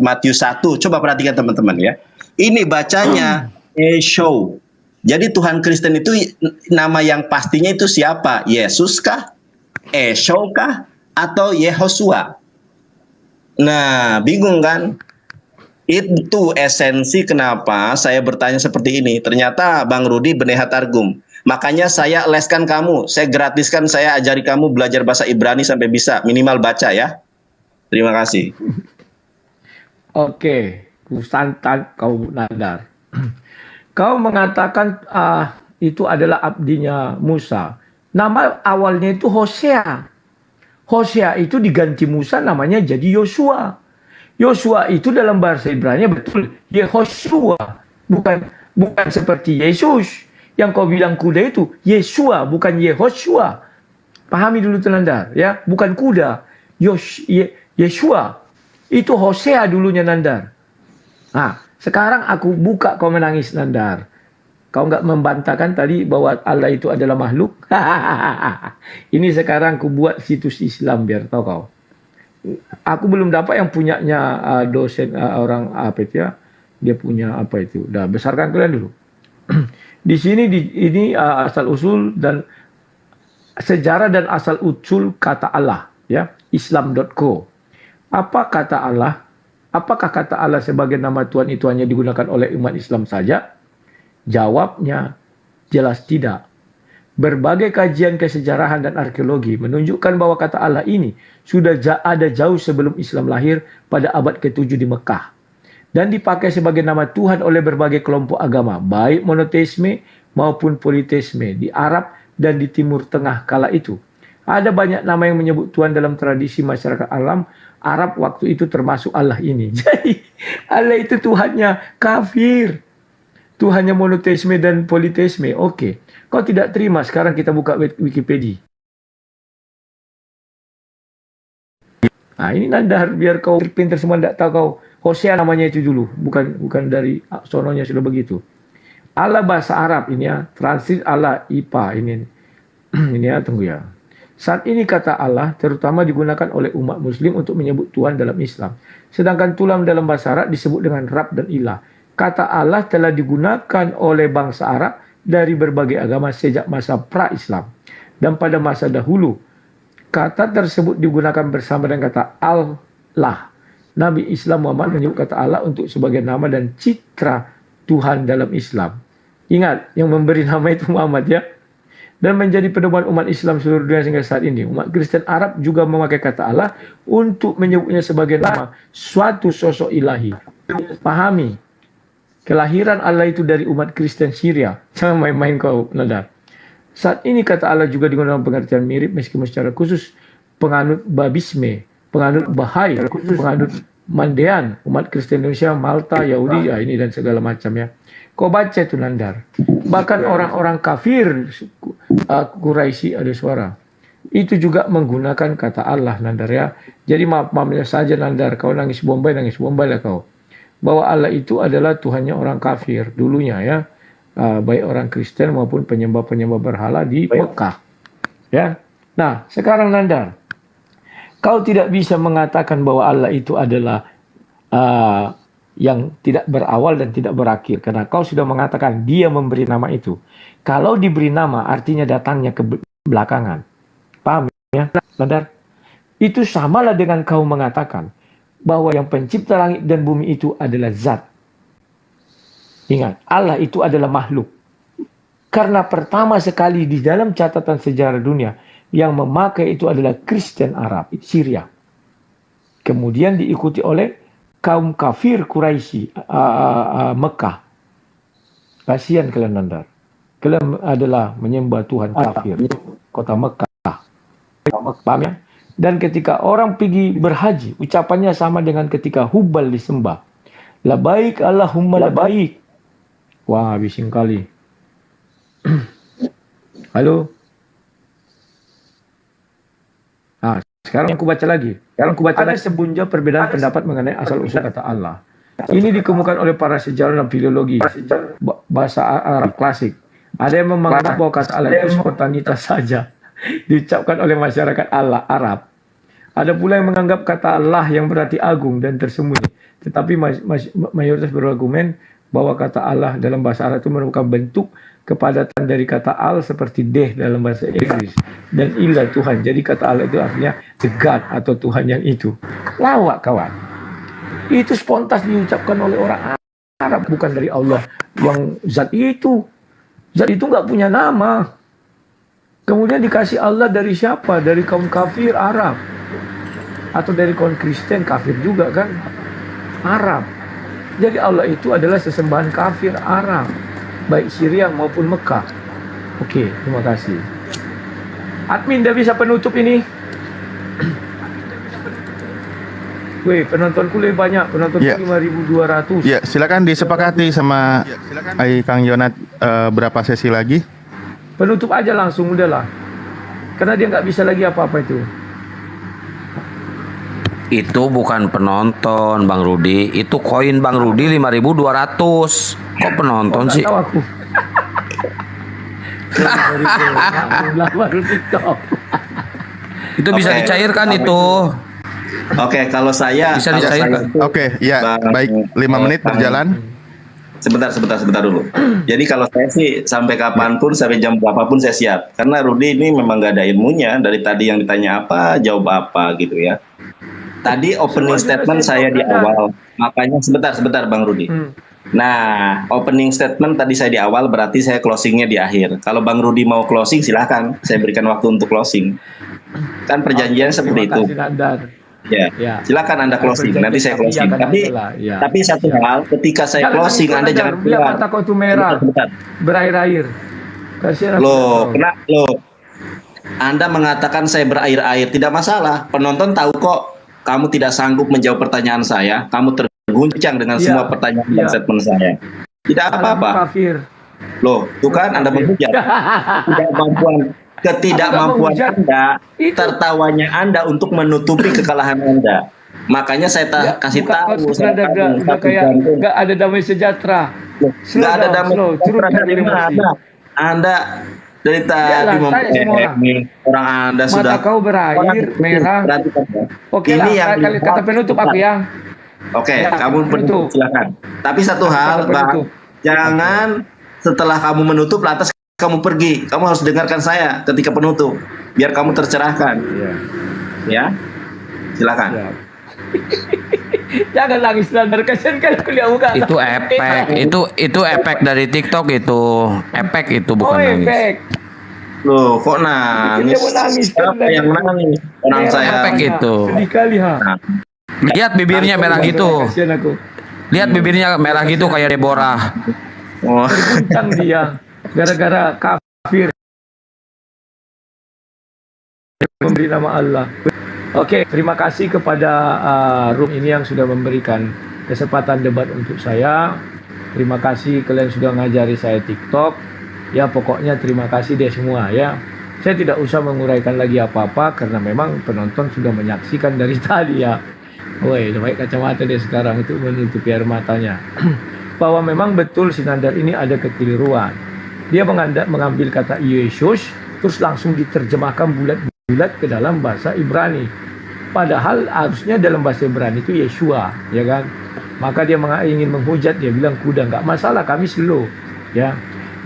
coba perhatikan teman-teman ya. Ini bacanya Yeshua. Jadi Tuhan Kristen itu nama yang pastinya itu siapa? Yesus kah? Esau kah? Atau Yehosua? Nah, bingung kan? Itu esensi kenapa saya bertanya seperti ini. Ternyata Bang Rudi Benehat Targum. Makanya saya leskan kamu, saya gratiskan, saya ajari kamu belajar bahasa Ibrani sampai bisa minimal baca ya. Terima kasih. Oke, kusantan kau Nandar. Kau mengatakan itu adalah abdinya Musa. Nama awalnya itu Hosea. Hosea itu diganti Musa namanya jadi Yosua. Yosua itu dalam bahasa Ibrani betul Yehoshua. Bukan seperti Yesus. Yang kau bilang kuda itu Yesua, bukan Yehoshua. Pahami dulu Nandar ya, bukan kuda. Yesua. Itu Hosea dulunya Nandar. Nah, sekarang aku buka kau menangis Nandar. Kau nggak membantahkan tadi bahwa Allah itu adalah makhluk? Ini sekarang aku buat situs Islam biar tahu kau. Aku belum dapat yang punyanya dosen orang apa itu ya. Dia punya apa itu. Udah besarkan kalian dulu. Di sini ini asal usul dan sejarah dan asal usul kata Allah ya. Islam.co. Apa kata Allah? Apakah kata Allah sebagai nama Tuhan itu hanya digunakan oleh umat Islam saja? Jawabnya jelas tidak. Berbagai kajian kesejarahan dan arkeologi menunjukkan bahwa kata Allah ini sudah ada jauh sebelum Islam lahir pada abad ke-7 di Mekah. Dan dipakai sebagai nama Tuhan oleh berbagai kelompok agama, baik monoteisme maupun politeisme di Arab dan di Timur Tengah kala itu. Ada banyak nama yang menyebut Tuhan dalam tradisi masyarakat alam Arab waktu itu termasuk Allah ini. Jadi Allah itu Tuhannya kafir. Tuhannya monoteisme dan politeisme. Oke. Kau tidak terima, sekarang kita buka Wikipedia. Nah ini Nandar, biar kau pintar semua tidak tahu kau. Hosea namanya itu dulu, bukan dari sononya sudah begitu. Allah bahasa Arab ini ya, translate Allah IPA ini. Ini ya, tunggu ya. Saat ini kata Allah terutama digunakan oleh umat muslim untuk menyebut Tuhan dalam Islam. Sedangkan tulam dalam bahasa Arab disebut dengan Rabb dan Ilah. Kata Allah telah digunakan oleh bangsa Arab dari berbagai agama sejak masa pra-Islam. Dan pada masa dahulu, kata tersebut digunakan bersama dengan kata Allah. Nabi Islam Muhammad menyebut kata Allah untuk sebagai nama dan citra Tuhan dalam Islam. Ingat, yang memberi nama itu Muhammad ya. Dan menjadi pedoman umat Islam seluruh dunia hingga saat ini. Umat Kristen Arab juga memakai kata Allah untuk menyebutnya sebagai nama suatu sosok ilahi. Pahami, kelahiran Allah itu dari umat Kristen Syria. Jangan main-main kau, Nada. Saat ini kata Allah juga digunakan pengertian mirip meskipun secara khusus penganut Babisme, penganut Bahai, penganut Mandean, umat Kristen Indonesia, Malta, Yahudi, ya ini dan segala macam ya. Kau baca itu Nandar. Bahkan orang-orang kafir Quraisy ada suara. Itu juga menggunakan kata Allah Nandar ya. Jadi maafnya saja Nandar, kau nangis bombay lah kau. Bahwa Allah itu adalah Tuhannya orang kafir dulunya ya. Baik orang Kristen maupun penyembah-penyembah berhala di Mekah. Ya. Nah, sekarang Nandar, kau tidak bisa mengatakan bahwa Allah itu adalah yang tidak berawal dan tidak berakhir. Karena kau sudah mengatakan dia memberi nama itu. Kalau diberi nama artinya datangnya ke belakangan. Paham ya, Nandar? Itu samalah dengan kau mengatakan bahwa yang pencipta langit dan bumi itu adalah zat. Ingat, Allah itu adalah makhluk. Karena pertama sekali di dalam catatan sejarah dunia yang memakai itu adalah Kristen Arab, Syria. Kemudian diikuti oleh kaum kafir Quraisy Mekah. Kasihan kalian Nandar. Kalian adalah menyembah Tuhan kafir. Kota Mekah. Paham ya? Dan ketika orang pergi berhaji, ucapannya sama dengan ketika Hubal disembah. Labaik Allahumma labaik. Wah, bising kali. Halo. Nah, sekarang aku baca lagi. Ada sebunja perbedaan pendapat mengenai asal-usul kata Allah. Ini dikemukakan oleh para sejarawan dan filologi bahasa Arab klasik. Ada yang menganggap bahwa kata Allah itu spontanitas saja diucapkan oleh masyarakat Allah Arab. Ada pula yang menganggap kata Allah yang berarti agung dan tersembunyi. Tetapi mayoritas berargumen bahwa kata Allah dalam bahasa Arab itu merupakan bentuk kepadatan dari kata al seperti deh dalam bahasa Inggris dan ilah Tuhan. Jadi kata Allah itu artinya the God atau Tuhan yang itu. Lawak kawan. Itu spontan diucapkan oleh orang Arab, bukan dari Allah yang zat itu. Zat itu nggak punya nama. Kemudian dikasih Allah dari siapa? Dari kaum kafir Arab. Atau dari kaum Kristen kafir juga kan? Arab. Jadi Allah itu adalah sesembahan kafir Arab. Baik Syria maupun Mekah. Oke, terima kasih. Admin dah bisa penutup ini. Weh, penontonku lebih banyak. Penontonku 5.200. Ya, silakan disepakati sama Kang Yonat berapa sesi lagi. Penutup aja langsung, udahlah. Karena dia nggak bisa lagi apa-apa itu. Itu bukan penonton Bang Rudi, itu koin Bang Rudi 5.200. Kok penonton sih? Tahu aku. Baru TikTok. Itu bisa dicairkan itu. Oke, kalau saya Bisa dicairkan. Oke, ya, baik. 5 menit berjalan. Sebentar dulu. Jadi kalau saya sih sampai kapanpun, sampai jam berapapun saya siap. Karena Rudi ini memang nggak ada ilmunya. Dari tadi yang ditanya apa, jawab apa gitu ya. Tadi opening statement saya di awal. Makanya sebentar Bang Rudi. Nah, opening statement tadi saya di awal, berarti saya closingnya di akhir. Kalau Bang Rudi mau closing, silahkan. Saya berikan waktu untuk closing. Kan perjanjian seperti itu. Terima kasih Nandar. Ya, silakan Anda closing. Nanti saya closing. Tapi satu hal, ketika saya closing, Anda jangan keluar. Mata kau itu merah, berair-air. Kasihan loh, Anda mengatakan saya berair-air, tidak masalah. Penonton tahu kok. Kamu tidak sanggup menjawab pertanyaan saya. Kamu terguncang dengan semua pertanyaan dan statement saya. Tidak apa-apa. Loh, itu kan Anda menghujat. Ketidakmampuan Anda, tertawanya Anda untuk menutupi kekalahan Anda. Makanya saya kasih tahu. Nggak ada damai sejahtera. Nggak ada damai sejahtera dari mana Anda dari tadi memperhatikan orang Anda sudah. Mata kau berair merah. Oke lah, kata penutup aku ya. Oke, kamu penutup silakan. Tapi satu hal, Bang, jangan setelah kamu menutup lantas kamu pergi. Kamu harus dengarkan saya ketika penutup, biar kamu tercerahkan. Ya, silakan. Jangan nangis Nandar, kasihan kan aku lihat muka. Itu efek, itu efek dari TikTok itu. Efek itu bukan nangis. Efek. Loh, kok nangis? Siapa yang nangis? Orang saya. Efek itu. Sedih kali ha. Lihat bibirnya merah gitu. Lihat bibirnya merah gitu kayak Deborah. Oh. Terguncang dia gara-gara kafir memberi nama Allah. Oke, terima kasih kepada room ini yang sudah memberikan kesempatan debat untuk saya. Terima kasih kalian sudah ngajari saya TikTok. Ya pokoknya terima kasih deh semua ya. Saya tidak usah menguraikan lagi apa-apa karena memang penonton sudah menyaksikan dari tadi ya. Woi, pakai kacamata deh sekarang itu menutupi air matanya. Bahwa memang betul si Nandar ini ada kekeliruan. Dia mengambil kata Yesus terus langsung diterjemahkan bulat-bulat ke dalam bahasa Ibrani. Padahal harusnya dalam bahasa Ibrani itu Yeshua, ya kan? Maka dia ingin menghujat, dia bilang kuda, nggak masalah, kami slow, ya.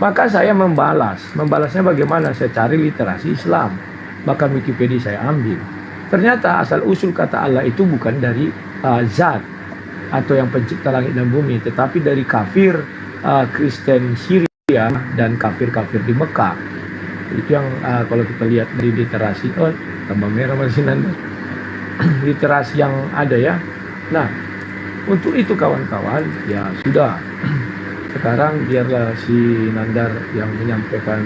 Maka saya membalasnya bagaimana? Saya cari literasi Islam, bahkan Wikipedia saya ambil. Ternyata asal usul kata Allah itu bukan dari zat atau yang pencipta langit dan bumi, tetapi dari kafir Kristen Syria dan kafir-kafir di Mekah. Itu yang kalau kita lihat dari literasi, tambah merah masih Nanda. Literasi yang ada ya. Nah, untuk itu kawan-kawan, ya sudah. Sekarang biarlah si Nandar yang menyampaikan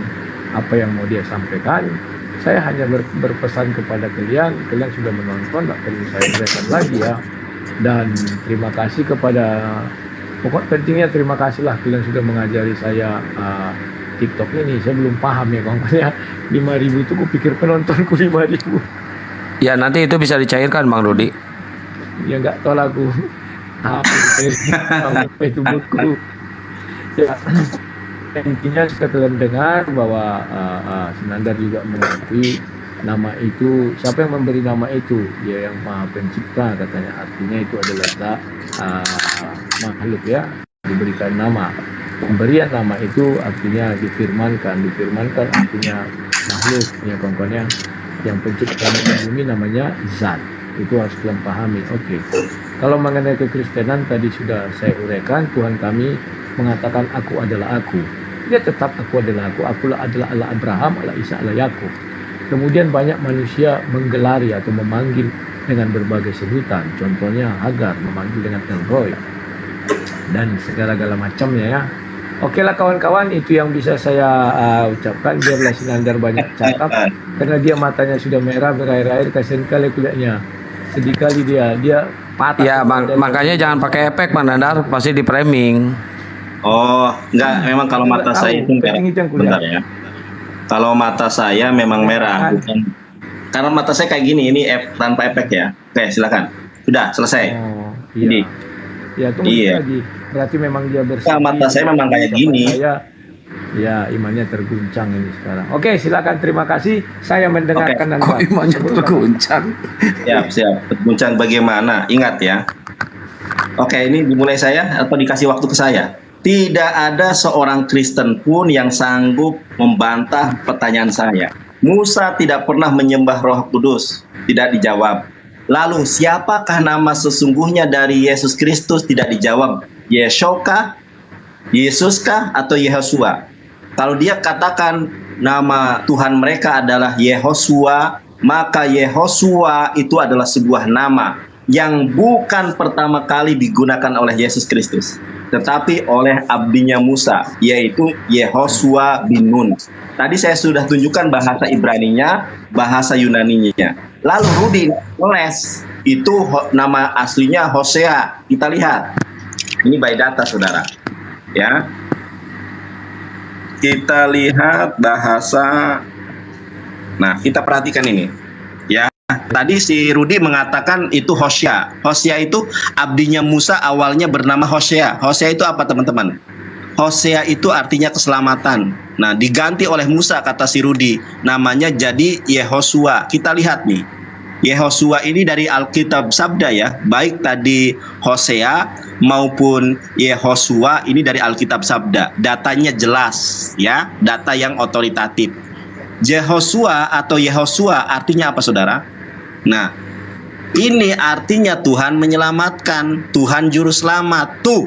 apa yang mau dia sampaikan. Saya hanya berpesan kepada kalian sudah menonton, tak perlu saya uraikan lagi ya. Dan terima kasih kepada, pokok pentingnya terima kasihlah kalian sudah mengajari saya TikTok ini. Saya belum paham ya kawan-kawan ya. 5.000 itu kupikir penontonku 5.000. Ya nanti itu bisa dicairkan Bang Rudi. Ya nggak tahu lagu apa itu buku. Ya intinya kalian dengar bahwa Nandar juga mengakui nama itu, siapa yang memberi nama itu? Dia yang Maha Pencipta katanya. Artinya itu adalah makhluk ya, diberikan nama. Pemberian nama itu artinya difirmankan artinya makhluk ya kawan-kawan. Yang pencipta langit dan bumi namanya zat. Itu harus kalian pahami. Oke. Kalau mengenai kekristenan tadi sudah saya uraikan, Tuhan kami mengatakan aku adalah aku. Dia tetap aku adalah aku. Akulah adalah Allah Abraham, Allah Isa, Allah Yakub. Kemudian banyak manusia menggelari atau memanggil dengan berbagai sebutan. Contohnya Hagar memanggil dengan El Roy dan segala-gala macamnya ya. Oke lah kawan-kawan, itu yang bisa saya ucapkan. Biarlah si Nandar banyak cakap karena dia matanya sudah merah berair-air, kasihan kali kulitnya. Sedih kali dia patah. Ya makanya jangan pakai efek Bang Nandar, pasti di framing. Oh enggak, memang kalau mata saya itu merah. Bentar ya. Kalau mata saya memang merah, bukan. Karena mata saya kayak gini, ini tanpa efek ya. Oke silakan. Sudah selesai. Oh, iya. Ya tunggu lagi. Berarti memang dia bersih. Mata saya memang kayak gini. Ya imannya terguncang ini sekarang. Oke silakan, terima kasih. Saya mendengarkan dan kok imannya terguncang. Siap. Terguncang bagaimana? Ingat ya. Oke, ini dimulai saya atau dikasih waktu ke saya. Tidak ada seorang Kristen pun yang sanggup membantah pertanyaan saya. Musa tidak pernah menyembah Roh Kudus. Tidak dijawab. Lalu siapakah nama sesungguhnya dari Yesus Kristus? Tidak dijawab. Yeshoka, Yesus kah atau Yehosua? Kalau dia katakan nama Tuhan mereka adalah Yehosua, maka Yehosua itu adalah sebuah nama yang bukan pertama kali digunakan oleh Yesus Kristus, tetapi oleh abdinya Musa, yaitu Yehosua bin Nun. Tadi saya sudah tunjukkan bahasa Ibraninya, bahasa Yunaninya. Lalu Rudi ngeles, itu nama aslinya Hosea. Kita lihat. Ini by data, saudara. Ya. Kita lihat bahasa. Nah, kita perhatikan ini. Ya. Tadi si Rudi mengatakan itu Hosea. Hosea itu abdinya Musa, awalnya bernama Hosea. Hosea itu apa, teman-teman? Hosea itu artinya keselamatan. Nah, diganti oleh Musa, kata si Rudi. Namanya jadi Yehosua. Kita lihat nih. Yehosua ini dari Alkitab Sabda ya. Baik tadi Hosea maupun Yehosua ini dari Alkitab Sabda. Datanya jelas ya. Data yang otoritatif. Yehosua atau Yehosua artinya apa, saudara? Nah, ini artinya Tuhan menyelamatkan. Tuhan Juru Selamat. Tuh.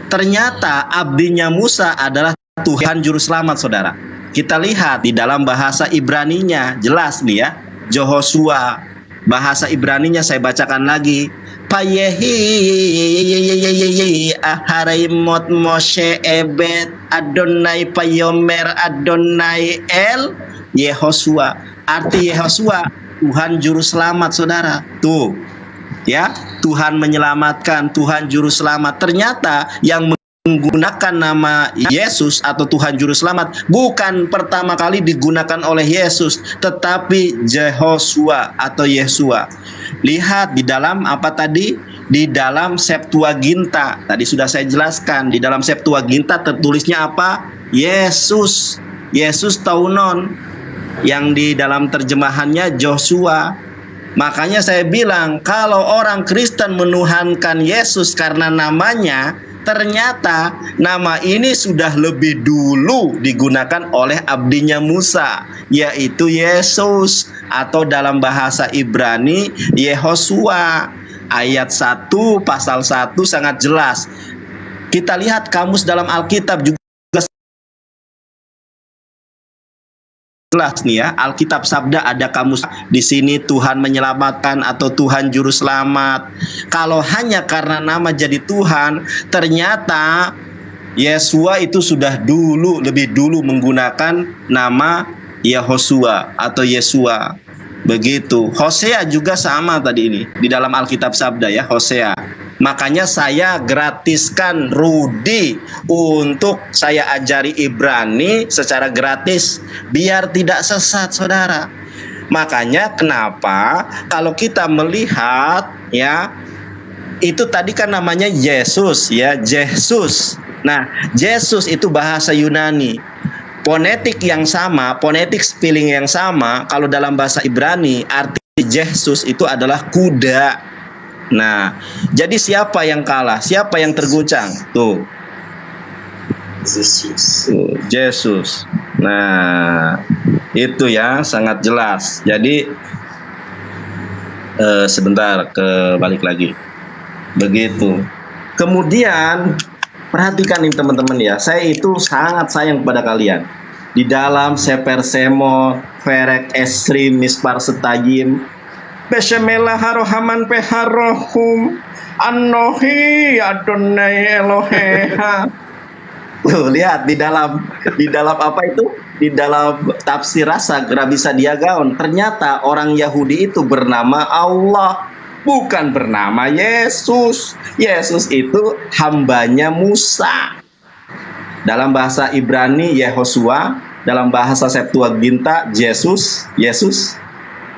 Ternyata abdinya Musa adalah Tuhan Juru Selamat, saudara. Kita lihat di dalam bahasa Ibraninya, jelas nih ya. Jehoshua, bahasa Ibraninya saya bacakan lagi. Payehi aharimot Moshe ebet Adonai payomer Adonai el Yehoshua. Arti Yehoshua, Tuhan Juru Selamat, saudara. Tuh. Ya, Tuhan menyelamatkan, Tuhan Juru Selamat. Ternyata yang menggunakan nama Yesus atau Tuhan Juru Selamat bukan pertama kali digunakan oleh Yesus, tetapi Jehoshua atau Yesua. Lihat di dalam apa tadi? Di dalam Septuaginta. Tadi sudah saya jelaskan, di dalam Septuaginta tertulisnya apa? Yesus. Yesus taunon. Yang di dalam terjemahannya Joshua. Makanya saya bilang, kalau orang Kristen menuhankan Yesus karena namanya, ternyata nama ini sudah lebih dulu digunakan oleh abdinya Musa, yaitu Yesus, atau dalam bahasa Ibrani Yehosua. Ayat 1 pasal 1 sangat jelas. Kita lihat kamus dalam Alkitab juga jelas nih ya. Alkitab Sabda ada kamus di sini, Tuhan menyelamatkan atau Tuhan Juru Selamat. Kalau hanya karena nama jadi Tuhan, ternyata Yesua itu sudah dulu, lebih dulu menggunakan nama Yehosua atau Yesua. Begitu. Hosea juga sama tadi ini di dalam Alkitab Sabda ya, Hosea. Makanya saya gratiskan Rudi untuk saya ajari Ibrani secara gratis biar tidak sesat, saudara. Makanya kenapa kalau kita melihat ya, itu tadi kan namanya Yesus ya, Yesus. Nah, Yesus itu bahasa Yunani. Fonetik yang sama, fonetik spelling yang sama, kalau dalam bahasa Ibrani arti Yesus itu adalah kuda. Nah, jadi siapa yang kalah? Siapa yang terguncang? Tuh. Yesus. Nah, itu ya sangat jelas. Jadi sebentar balik lagi. Begitu. Kemudian perhatikan nih teman-teman ya. Saya itu sangat sayang kepada kalian. Di dalam Seper Semo, Ferek Esrim, Mispar Setayim, Besemelah harohaman peharohum Anohi Adonai Eloheha. Lihat di dalam apa itu? Di dalam tafsir Rasagra bisa Diagaon. Ternyata orang Yahudi itu bernama Allah, bukan bernama Yesus. Yesus itu hambanya Musa. Dalam bahasa Ibrani Yehosua, dalam bahasa Septuaginta Yesus.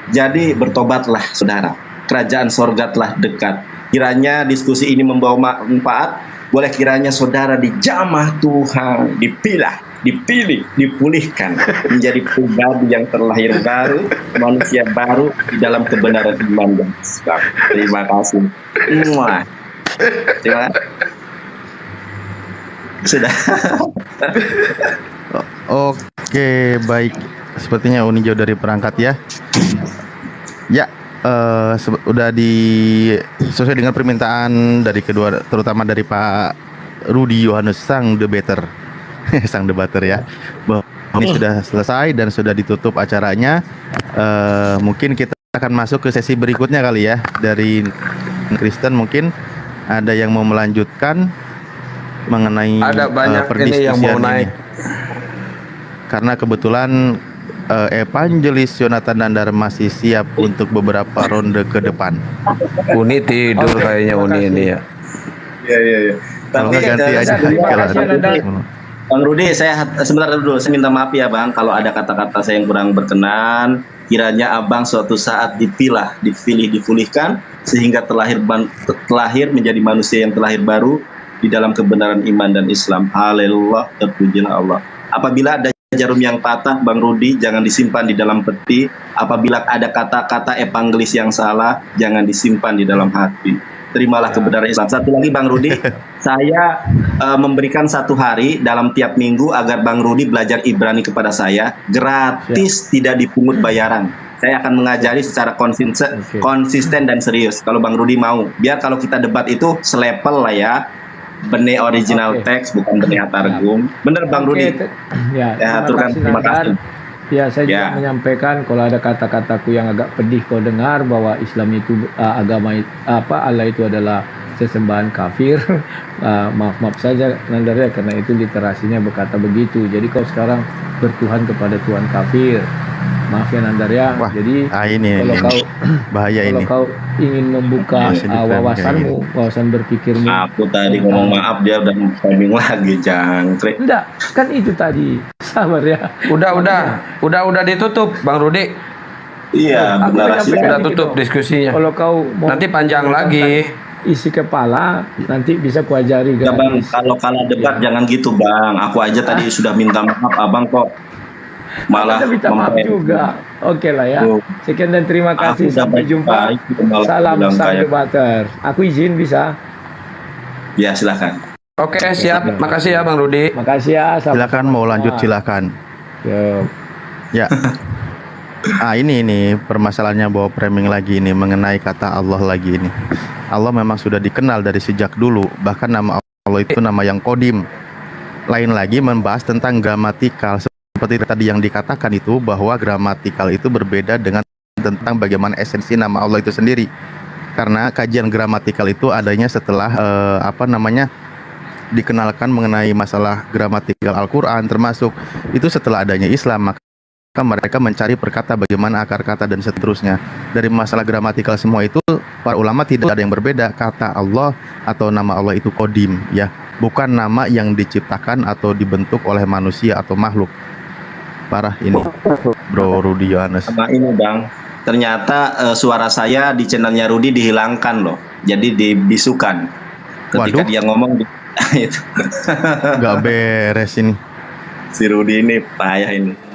Jadi bertobatlah saudara, kerajaan sorga telah dekat. Kiranya diskusi ini membawa manfaat. Boleh kiranya saudara dijamah Tuhan, dipilih, dipulihkan menjadi pribadi yang terlahir baru, manusia baru di dalam kebenaran iman dan sebab. Terima kasih. Terima kasih. Sudah. Oke, baik. Sepertinya Uni jauh dari perangkat ya. Ya, udah sesuai dengan permintaan dari kedua, terutama dari Pak Rudi Yohanes sang debater. Sang debater ya. Bahwa ini sudah selesai dan sudah ditutup acaranya. Mungkin kita akan masuk ke sesi berikutnya kali ya. Dari Kristen mungkin ada yang mau melanjutkan mengenai Ada banyak ini yang mau perdiskusian naik. Karena kebetulan Evangelis Yonatan Nandar masih siap untuk beberapa ronde ke depan. Uni tidur kayaknya Uni ini ya. Iya. Kalau nggak ganti aja. Terima kasih, Nandar. Bang Rudi, saya sebentar dulu, saya minta maaf ya Bang, kalau ada kata-kata saya yang kurang berkenan. Kiranya Abang suatu saat dipulihkan, sehingga terlahir menjadi manusia yang terlahir baru di dalam kebenaran iman dan Islam. Haleluya, terpujilah Allah. Apabila ada jarum yang patah, Bang Rudi, jangan disimpan di dalam peti. Apabila ada kata-kata evangelis yang salah, jangan disimpan di dalam hati. Terimalah kebenaran Islam. Satu lagi Bang Rudi, saya memberikan 1 hari dalam tiap minggu agar Bang Rudi belajar Ibrani kepada saya, gratis, tidak dipungut bayaran. Saya akan mengajari secara konsisten dan serius. Kalau Bang Rudi mau, biar kalau kita debat itu selevel lah ya. Benih original teks, bukan benih targum. Bener Bang Rudi. Ya, Terima kasih. Ya, saya juga menyampaikan kalau ada kata-kataku yang agak pedih kau dengar bahwa Islam itu Allah itu adalah sesembahan kafir. Maaf saja Nandar ya, karena itu literasinya berkata begitu. Jadi kau sekarang bertuhan kepada Tuhan kafir. Maaf ya Nandar ya. Wah, jadi ini kau bahaya kalau ini. kau ingin membuka wawasanmu, wawasan berpikirmu. Aku tadi ngomong maaf, dia udah framing lagi, jangkrik. Enggak, kan itu tadi. Sabar ya. Udah ditutup Bang Rudi. Iya, Aku benar menyampaikan Sudah gitu. tutup diskusinya. Kalau kau mau Nanti panjang lagi. isi kepala, nanti bisa kuajari Ya Bang, gratis. kalau kalah debat jangan gitu Bang. Aku aja tadi sudah minta maaf, Abang kok malah Kita minta maaf juga. Oke lah ya. Oh. Sekian dan terima kasih. Aku udah Sampai jumpa. baik, malah Salam bilang sang kayak- debater. Aku izin bisa. Ya silakan. Oke, siap. Makasih ya Bang Rudi. Makasih ya. Silakan mau lanjut silakan. Yo. Ya. Ini permasalahannya bawa framing lagi ini mengenai kata Allah lagi ini. Allah memang sudah dikenal dari sejak dulu, bahkan nama Allah itu nama yang kodim. Lain lagi membahas tentang gramatikal, seperti tadi yang dikatakan itu bahwa gramatikal itu berbeda dengan tentang bagaimana esensi nama Allah itu sendiri. Karena kajian gramatikal itu adanya setelah dikenalkan mengenai masalah gramatikal Al-Quran, termasuk itu setelah adanya Islam. Maka mereka mencari perkata bagaimana akar kata dan seterusnya. Dari masalah gramatikal semua itu para ulama tidak ada yang berbeda. Kata Allah atau nama Allah itu kodim, ya, bukan nama yang diciptakan atau dibentuk oleh manusia atau makhluk. Parah ini Bro Rudi Yohanes. Sama ini Bang, ternyata suara saya di channelnya Rudi dihilangkan loh. Jadi dibisukan ketika Waduh. dia ngomong itu. Gak beres ini. Si Rudi ini payah ini.